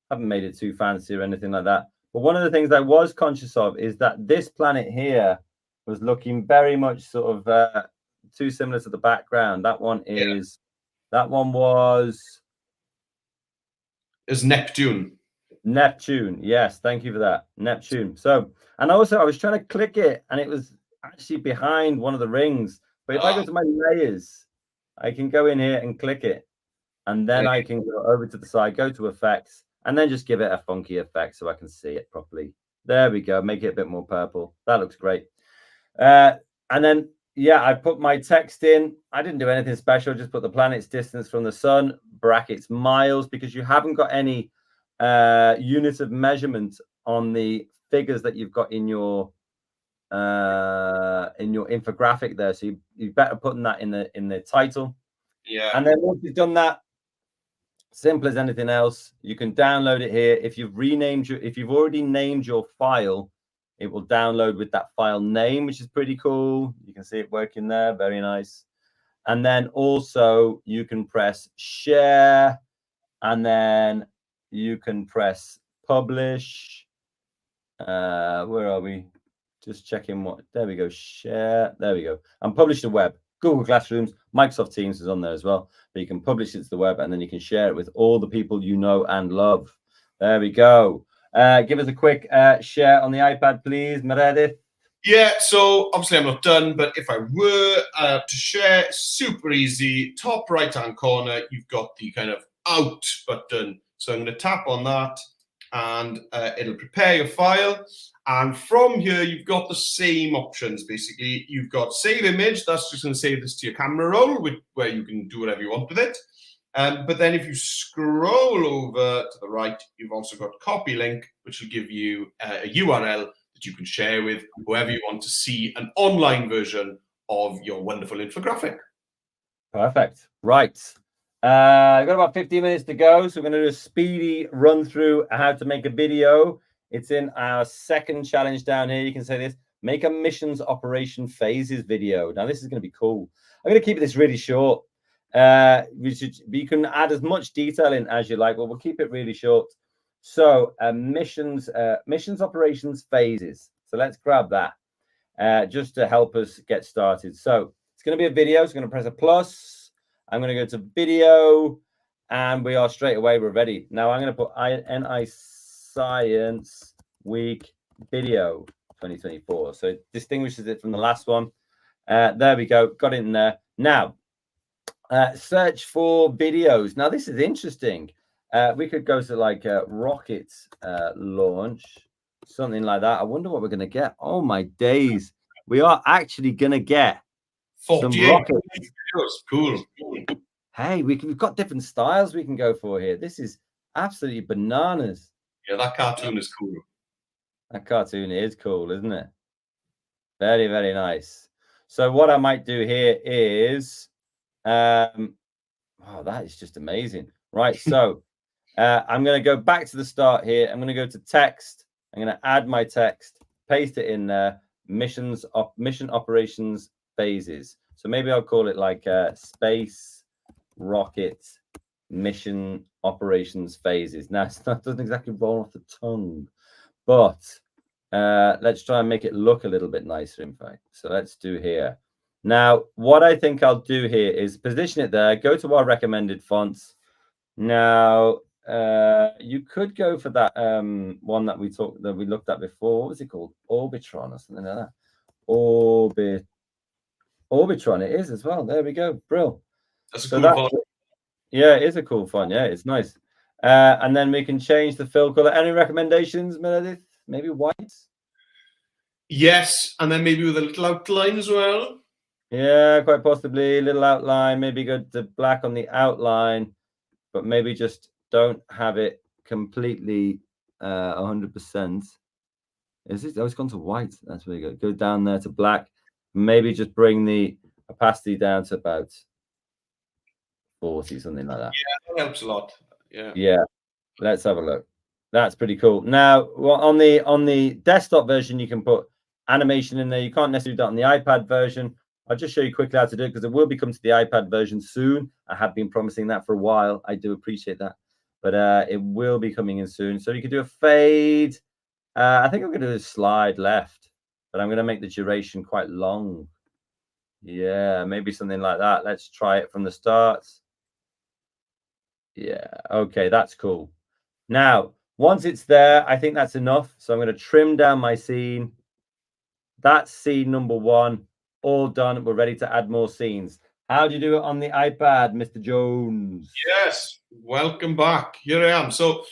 Haven't made it too fancy or anything like that. But one of the things I was conscious of is that this planet here was looking very much sort of too similar to the background. That one is, that one was... It's Neptune. Neptune, yes, thank you for that. Neptune. So, and also I was trying to click it and it was actually behind one of the rings. But if I go to my layers, I can go in here and click it. And then I can go over to the side, go to effects, and then just give it a funky effect so I can see it properly. There we go. Make it a bit more purple. That looks great. And then, yeah, I put my text in. I didn't do anything special. Just put the planet's distance from the sun, brackets miles, because you haven't got any units of measurement on the figures that you've got in your infographic there. So you better putting that in the title. Yeah. And then once you've done that, simple as anything else, you can download it here. If you've already named your file, it will download with that file name, which is pretty cool. You can see it working there. Very nice. And then also you can press share, and then you can press publish. Where are we? Just checking what. There we go. Share. There we go. And publish the web. Google Classrooms, Microsoft Teams is on there as well. But you can publish it to the web, and then you can share it with all the people you know and love. There we go. Give us a quick share on the iPad, please, Meredith. Yeah, so obviously I'm not done, but if I were to share, super easy. Top right-hand corner, you've got the kind of out button. So I'm going to tap on that, and it'll prepare your file. And from here, you've got the same options, basically. You've got save image. That's just going to save this to your camera roll, where you can do whatever you want with it. But then if you scroll over to the right, you've also got copy link, which will give you a URL that you can share with whoever you want to see an online version of your wonderful infographic. Perfect. Right. I've got about 15 minutes to go, so we're going to do a speedy run through how to make a video. It's in our second challenge down here. You can say this: make a missions operation phases video. Now, this is going to be cool. I'm going to keep this really short. You can add as much detail in as you like, but we'll keep it really short. So, missions operations phases. So let's grab that just to help us get started. So it's going to be a video. So I'm going to press a plus. I'm going to go to video, and we are straight away. We're ready. Now I'm going to put NI Science Week video 2024. So it distinguishes it from the last one. There we go. Got it in there. Now, search for videos. Now, this is interesting. We could go to like rocket launch, something like that. I wonder what we're going to get. Oh, my days. We are actually going to get some rockets. Videos. Cool. Hey, we've got different styles we can go for here. This is absolutely bananas. Yeah, that cartoon is cool. That cartoon is cool, isn't it? Very, very nice. So what I might do here is, oh, that is just amazing. Right, so I'm going to go back to the start here. I'm going to go to text. I'm going to add my text, paste it in there, mission operations phases. So maybe I'll call it like space rocket mission operations phases. Now, that doesn't exactly roll off the tongue, but let's try and make it look a little bit nicer, in fact. So let's do here. Now, what I think I'll do here is position it there, go to our recommended fonts. Now, you could go for that one that we looked at before. What was it called? Orbitron or something like that. Orbitron it is as well. There we go. Brill. That's a cool font. Yeah, it is a cool font. Yeah, it's nice. And then we can change the fill color. Any recommendations, Meredith? Maybe white? Yes, and then maybe with a little outline as well. Yeah, quite possibly a little outline. Maybe go to black on the outline, but maybe just don't have it completely 100%. Is it? Oh, it's gone to white. That's really good. Go down there to black. Maybe just bring the opacity down to about 40, something like that. Yeah, that helps a lot. Yeah. Yeah. Let's have a look. That's pretty cool. Now, on the desktop version, you can put animation in there. You can't necessarily do that on the iPad version. I'll just show you quickly how to do it because it will be coming to the iPad version soon. I have been promising that for a while. I do appreciate that, but it will be coming in soon. So you can do a fade. I think I'm going to do a slide left, but I'm going to make the duration quite long. Yeah, maybe something like that. Let's try it from the start. Yeah, okay, that's cool. Now, once it's there, I think that's enough. So I'm going to trim down my scene. That's scene number 1. All done. We're ready to add more scenes. How do you do it on the iPad, Mr. Jones? Yes, welcome back. Here I am. So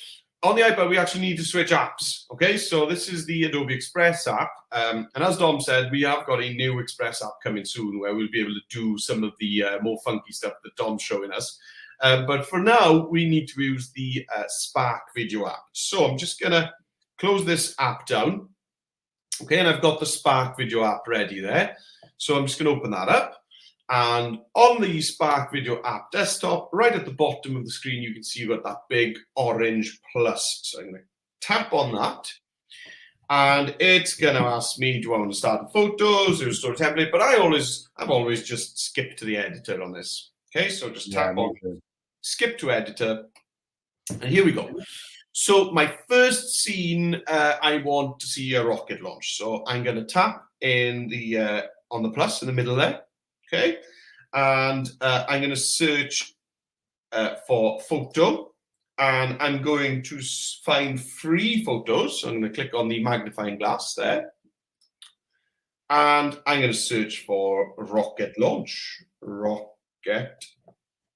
on the iPad, we actually need to switch apps. Okay, so this is the Adobe Express app. And as Dom said, we have got a new Express app coming soon where we'll be able to do some of the more funky stuff that Dom's showing us. But for now, we need to use the Spark video app. So I'm just going to close this app down. Okay, and I've got the Spark video app ready there. So I'm just going to open that up. And on the Spark video app desktop, right at the bottom of the screen, you can see you've got that big orange plus. So I'm going to tap on that. And it's going to ask me, do I want to start in photos or store template? But I've always just skipped to the editor on this. Okay, so just tap on skip to editor. And here we go. So my first scene, I want to see a rocket launch. So I'm going to tap in the on the plus in the middle there. Okay, and I'm going to search for photo, and I'm going to find 3 photos. So I'm going to click on the magnifying glass there, and I'm going to search for rocket launch. Rocket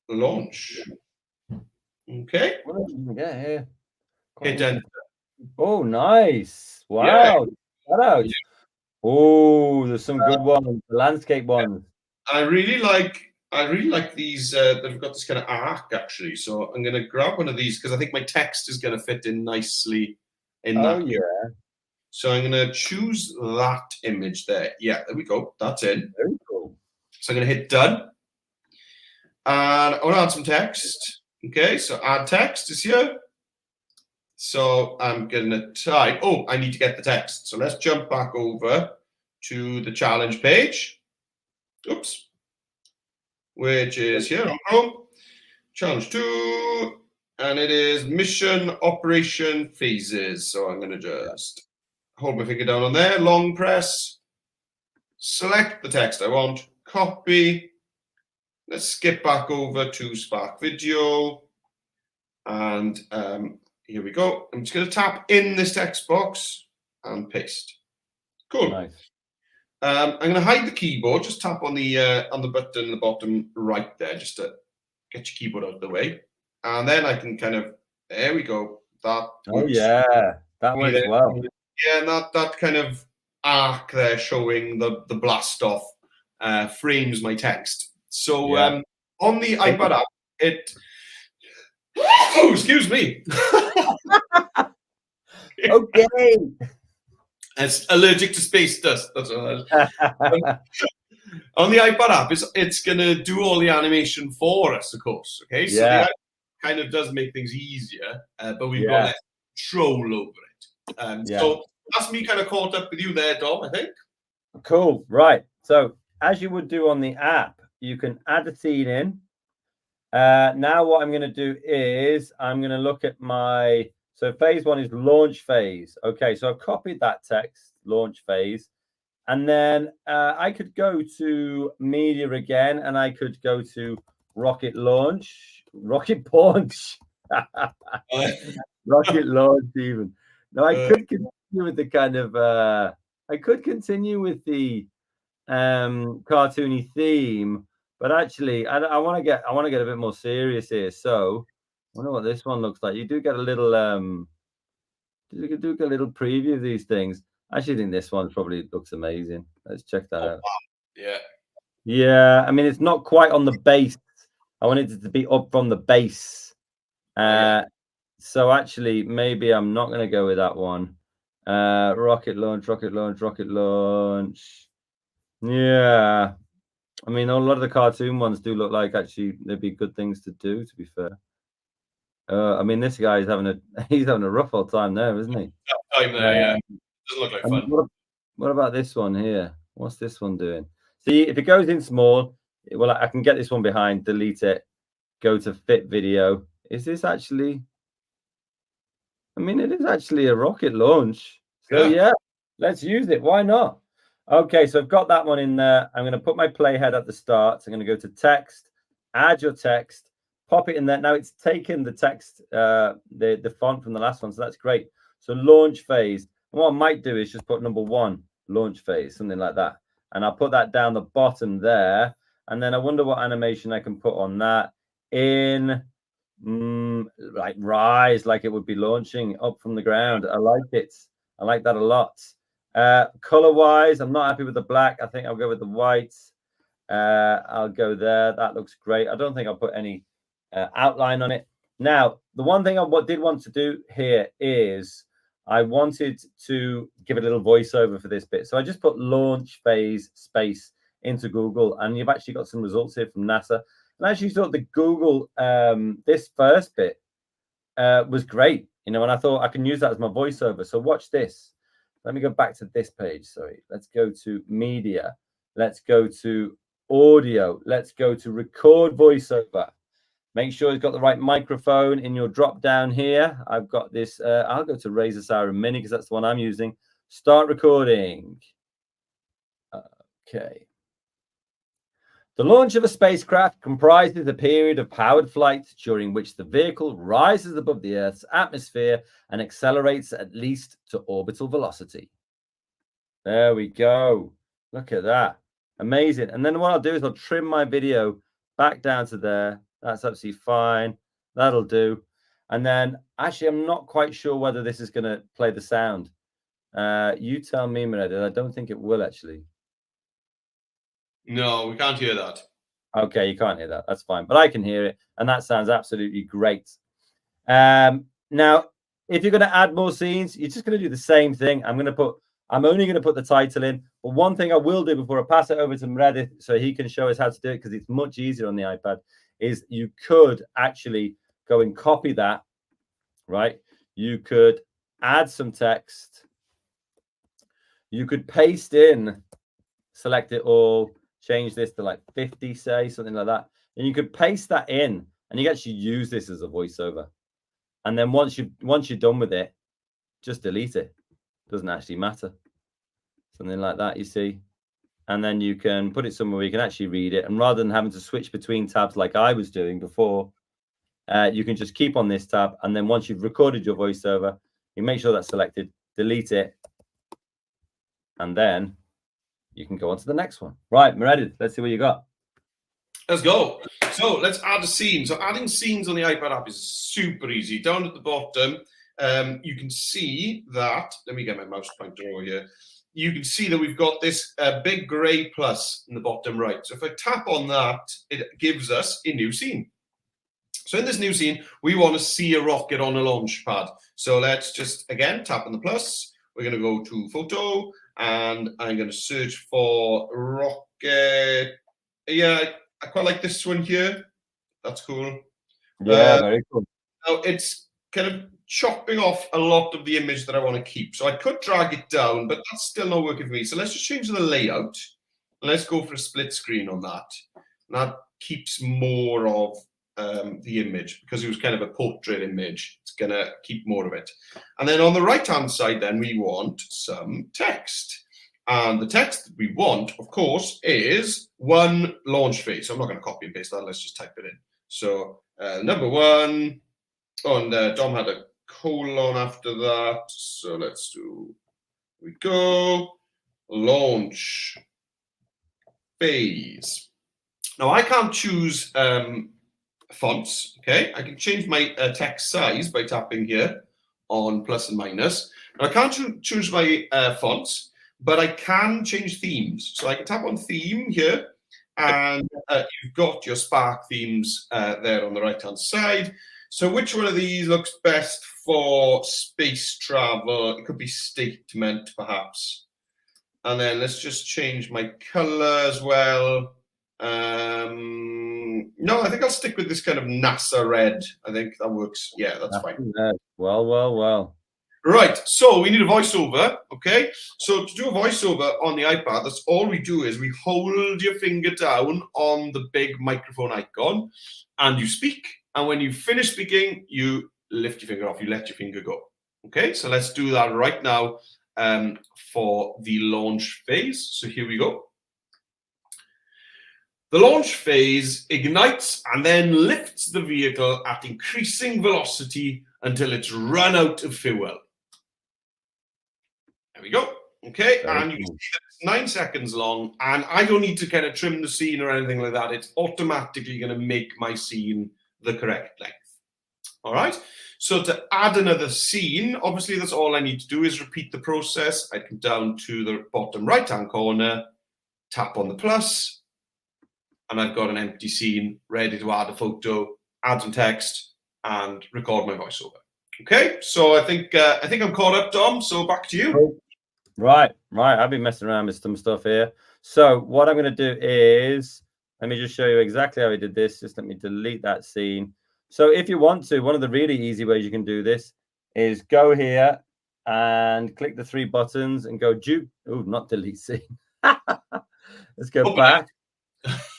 launch. Okay. What are we going to get here? Hit enter. Oh, nice! Wow. Yeah. Shout out. Yeah. Oh, there's some good ones. The landscape ones. I really like these that have got this kind of arc actually. So I'm going to grab one of these because I think my text is going to fit in nicely in that. Oh yeah. So I'm going to choose that image there. Yeah, there we go. That's in. Very cool. So I'm going to hit done. And I want to add some text. Okay, so add text is here. So I'm going to type, oh, I need to get the text. So let's jump back over to the challenge page. Oops. Which is here on Chrome. Challenge 2. And it is mission operation phases. So I'm going to just hold my finger down on there, long press, select the text I want, copy. Let's skip back over to Spark Video. And here we go. I'm just going to tap in this text box and paste. Cool. Nice. I'm going to hide the keyboard. Just tap on the button in the bottom right there, just to get your keyboard out of the way. And then I can kind of, there we go. That Oh yeah, that works well. Yeah, and that kind of arc there showing the blast off frames my text. So on the iPad app, it. Oh, excuse me. Okay. It's allergic to space dust. That's all. On the iPad app, it's gonna do all the animation for us, of course. Okay, so the iPad kind of does make things easier, but we've got less control over it. So that's me kind of caught up with you there, Dom, I think. Cool. Right. So as you would do on the app, you can add a scene in. Now what I'm going to do is I'm going to look at my, so phase 1 is launch phase. Okay, so I've copied that text, launch phase, and then I could go to media again, and I could go to rocket launch, rocket launch, rocket launch even. Now I could continue with the kind of, I could continue with the cartoony theme, but actually I want to get a bit more serious here. So I wonder what this one looks like. You do get a little you do get a little preview of these things. I actually think this one probably looks amazing. Let's check that out. Yeah, I mean, it's not quite on the base. I wanted it to be up from the base. So actually maybe I'm not going to go with that one. Rocket launch, rocket launch, rocket launch. Yeah, I mean, a lot of the cartoon ones do look like actually they'd be good things to do, to be fair. I mean, this guy is having a rough old time there, isn't he? Time there, doesn't look like fun. What about this one here? What's this one doing? See, if it goes in small, well, I can get this one behind, delete it, go to fit video. Is this actually? I mean, it is actually a rocket launch. So yeah, let's use it. Why not? Okay, so I've got that one in there. I'm going to put my playhead at the start. So I'm going to go to text, add your text, pop it in there. Now it's taken the text, the font from the last one. So that's great. So launch phase. And what I might do is just put number 1, launch phase, something like that. And I'll put that down the bottom there. And then I wonder what animation I can put on that in like rise, like it would be launching up from the ground. I like it. I like that a lot. Color wise, I'm not happy with the black. I think I'll go with the white. I'll go there. That looks great. I don't think I'll put any outline on it. Now, the one thing I did want to do here is I wanted to give a little voiceover for this bit. So I just put launch phase space into Google, and you've actually got some results here from NASA. And I actually thought the Google, this first bit was great, and I thought I can use that as my voiceover. So watch this. Let me go back to this page. Sorry. Let's go to media. Let's go to audio. Let's go to record voiceover. Make sure it's got the right microphone in your drop down here. I've got this. I'll go to Razer Siren Mini because that's the one I'm using. Start recording. Okay. The launch of a spacecraft comprises a period of powered flight during which the vehicle rises above the Earth's atmosphere and accelerates at least to orbital velocity. There we go. Look at that. Amazing. And then what I'll do is I'll trim my video back down to there. That's absolutely fine. That'll do. And then actually, I'm not quite sure whether this is going to play the sound. You tell me, Meredith. I don't think it will actually. No, we can't hear that. Okay, you can't hear that. That's fine. But I can hear it. And that sounds absolutely great. Now, if you're going to add more scenes, you're just going to do the same thing. I'm going to put I'm only going to put the title in. But one thing I will do before I pass it over to Meredith so he can show us how to do it, because it's much easier on the iPad, is you could actually go and copy that, right? You could add some text. You could paste in, select it all, change this to like 50, say, something like that. And you could paste that in, and you can actually use this as a voiceover. And then once you're done with it, just delete it. Doesn't actually matter. Something like that, you see. And then you can put it somewhere where you can actually read it. And rather than having to switch between tabs like I was doing before, you can just keep on this tab. And then once you've recorded your voiceover, you make sure that's selected, delete it, and then you can go on to the next one. Right, Meredith, let's see what you got. Let's go. So let's add a scene. So adding scenes on the iPad app is super easy. Down at the bottom, you can see that, let me get my mouse pointer over here. You can see that we've got this big gray plus in the bottom right. So if I tap on that, it gives us a new scene. So in this new scene, we want to see a rocket on a launch pad. So let's just, again, tap on the plus. We're going to go to photo, and I'm going to search for rocket. Yeah, I quite like this one here. That's cool. Yeah, very cool. Now it's kind of chopping off a lot of the image that I want to keep. So I could drag it down, but that's still not working for me. So let's just change the layout. And let's go for a split screen on that. And that keeps more of the image, because it was kind of a portrait image. It's going to keep more of it. And then on the right-hand side, then we want some text. And the text that we want, of course, is one launch phase. So I'm not going to copy and paste that. Let's just type it in. So number one, and Dom had a colon after that. So let's do, here we go, launch phase. Now I can't choose fonts, okay? I can change my text size by tapping here on plus and minus. Now I can't choose my fonts, but I can change themes. So I can tap on theme here, and you've got your Spark themes there on the right-hand side. So which one of these looks best for space travel? It could be statement, perhaps. And then let's just change my color as well. No, I think I'll stick with this kind of NASA red. I think that works. Yeah, that's fine. Well. Right, so we need a voiceover, okay? So to do a voiceover on the iPad, that's all we do is we hold your finger down on the big microphone icon, and you speak. And when you finish speaking, you lift your finger off, you let your finger go. Okay, so let's do that right now for the launch phase. So here we go. The launch phase ignites and then lifts the vehicle at increasing velocity until it's run out of fuel. There we go. Okay, and you can see that it's 9 seconds long, and I don't need to kind of trim the scene or anything like that. It's automatically going to make my scene the correct length. All right, so to add another scene, obviously that's all I need to do is repeat the process. I come down to the bottom right-hand corner, tap on the plus, and I've got an empty scene ready to add a photo, add some text, and record my voiceover. Okay, so I think I'm caught up, Dom. So back to you. Right. I've been messing around with some stuff here. So what I'm going to do is, let me just show you exactly how we did this. Just let me delete that scene. So if you want to, one of the really easy ways you can do this is go here and click the 3 buttons and go not delete scene. Let's go back.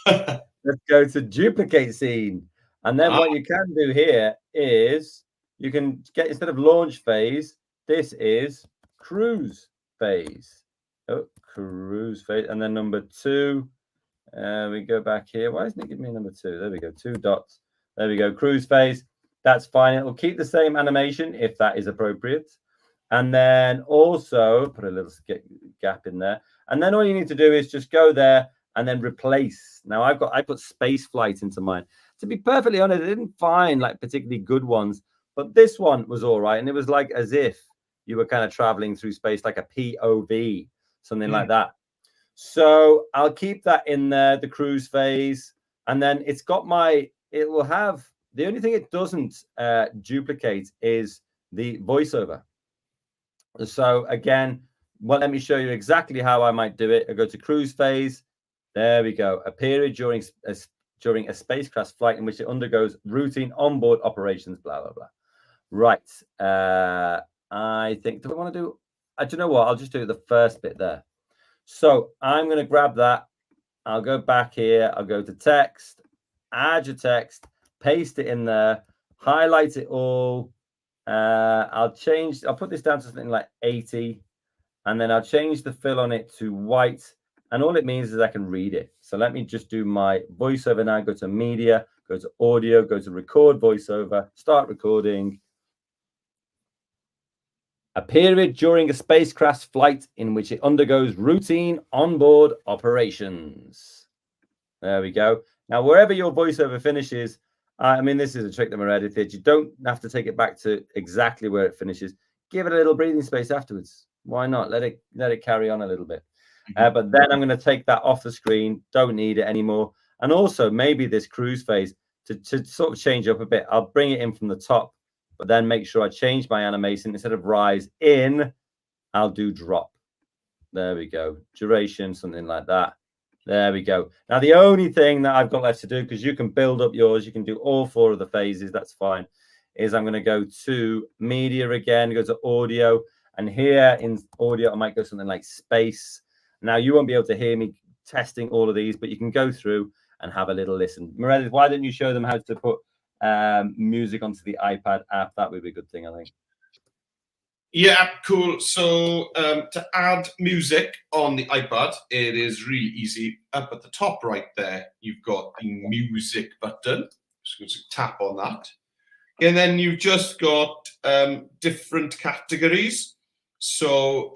Let's go to duplicate scene. And then what you can do here is you can get, instead of launch phase, this is cruise phase. Oh, cruise phase. And then number 2, we go back here. Why isn't it giving me number 2? There we go, 2 dots. There we go, cruise phase. That's fine. It will keep the same animation if that is appropriate. And then also put a little gap in there. And then all you need to do is just go there and then replace. Now I put space flight into mine. To be perfectly honest, I didn't find like particularly good ones, but this one was all right. And it was like as if you were kind of traveling through space, like a POV, something like that. So I'll keep that in there, the cruise phase. And then it's got it will have, the only thing it doesn't duplicate is the voiceover. So again, well, let me show you exactly how I might do it. I go to cruise phase. There we go. A period during a spacecraft flight in which it undergoes routine onboard operations, blah, blah, blah. Right. I think, do I want to do, do you know what? I'll just do the first bit there. So I'm going to grab that. I'll go back here. I'll go to text, add your text, paste it in there, highlight it all. I'll put this down to something like 80, and then I'll change the fill on it to white. And all it means is I can read it. So let me just do my voiceover now. Go to media, go to audio, go to record voiceover, start recording. A period during a spacecraft flight in which it undergoes routine onboard operations. There we go. Now, wherever your voiceover finishes, I mean, this is a trick that Meredith did. You don't have to take it back to exactly where it finishes. Give it a little breathing space afterwards. Why not? Let it carry on a little bit. But then I'm going to take that off the screen. Don't need it anymore. And also maybe this cruise phase to sort of change up a bit. I'll bring it in from the top, but then make sure I change my animation. Instead of rise in, I'll do drop. There we go. Duration, something like that. There we go. Now, the only thing that I've got left to do, because you can build up yours, you can do all 4 of the phases, that's fine, is I'm going to go to media again, go to audio. And here in audio, I might go something like space. Now, you won't be able to hear me testing all of these, but you can go through and have a little listen. Meredith, why don't you show them how to put music onto the iPad app? That would be a good thing, I think. Yeah, cool. So to add music on the iPad, it is really easy. Up at the top right there, you've got the music button. Just going to tap on that. And then you've just got different categories. So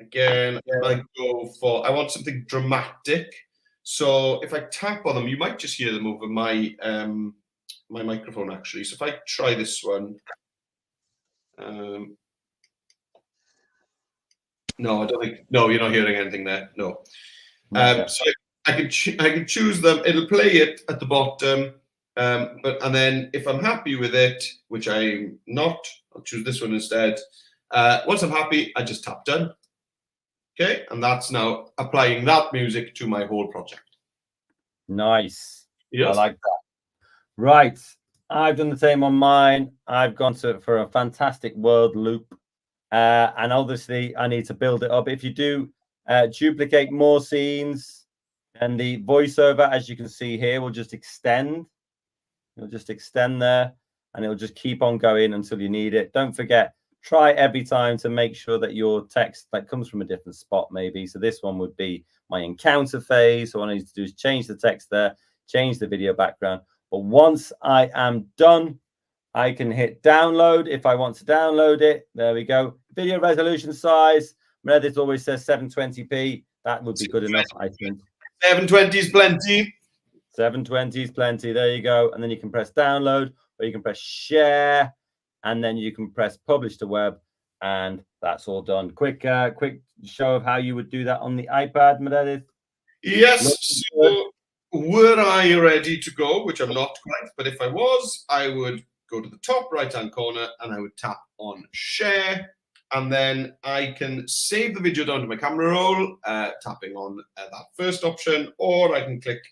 again, I want something dramatic. So if I tap on them, you might just hear them over my my microphone actually. So if I try this one, no, I don't think. No, you're not hearing anything there. No. So I can choose them. It'll play it at the bottom. And then if I'm happy with it, which I'm not, I'll choose this one instead. Once I'm happy, I just tap done. Okay, and that's now applying that music to my whole project. Nice. Yes. I like that. Right. I've done the same on mine. I've gone for a fantastic world loop. And obviously, I need to build it up. If you do duplicate more scenes, and the voiceover, as you can see here, will just extend. It'll just extend there, and it'll just keep on going until you need it. Don't forget, try every time to make sure that your text comes from a different spot, maybe. So this one would be my encounter phase. So what I need to do is change the text there, change the video background. But once I am done, I can hit download if I want to download it. There we go. Video resolution size. Meredith always says 720p. That would be good enough, I think. 720 is plenty. 720 is plenty. There you go. And then you can press download, or you can press share, and then you can press publish to web, and that's all done. Quick show of how you would do that on the iPad, Meredith. Yes. So were I ready to go, which I'm not quite, but if I was, I would go to the top right-hand corner and I would tap on share, and then I can save the video down to my camera roll, tapping on that first option, or I can click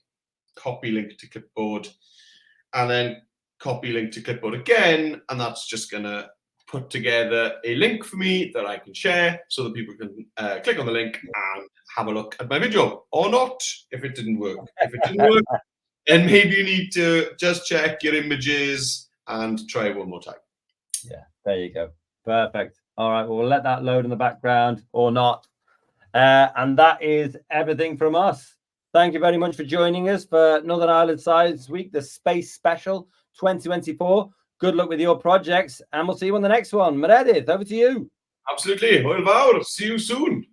copy link to clipboard and then copy link to clipboard again, and that's just gonna put together a link for me that I can share so that people can click on the link and have a look at my video, or not if it didn't work. If it didn't work, then maybe you need to just check your images and try one more time. Yeah, there you go. Perfect. All right, well, we'll let that load in the background or not. And that is everything from us. Thank you very much for joining us for Northern Ireland Science Week, the Space Special 2024. Good luck with your projects, and we'll see you on the next one. Meredith, over to you. Absolutely. See you soon.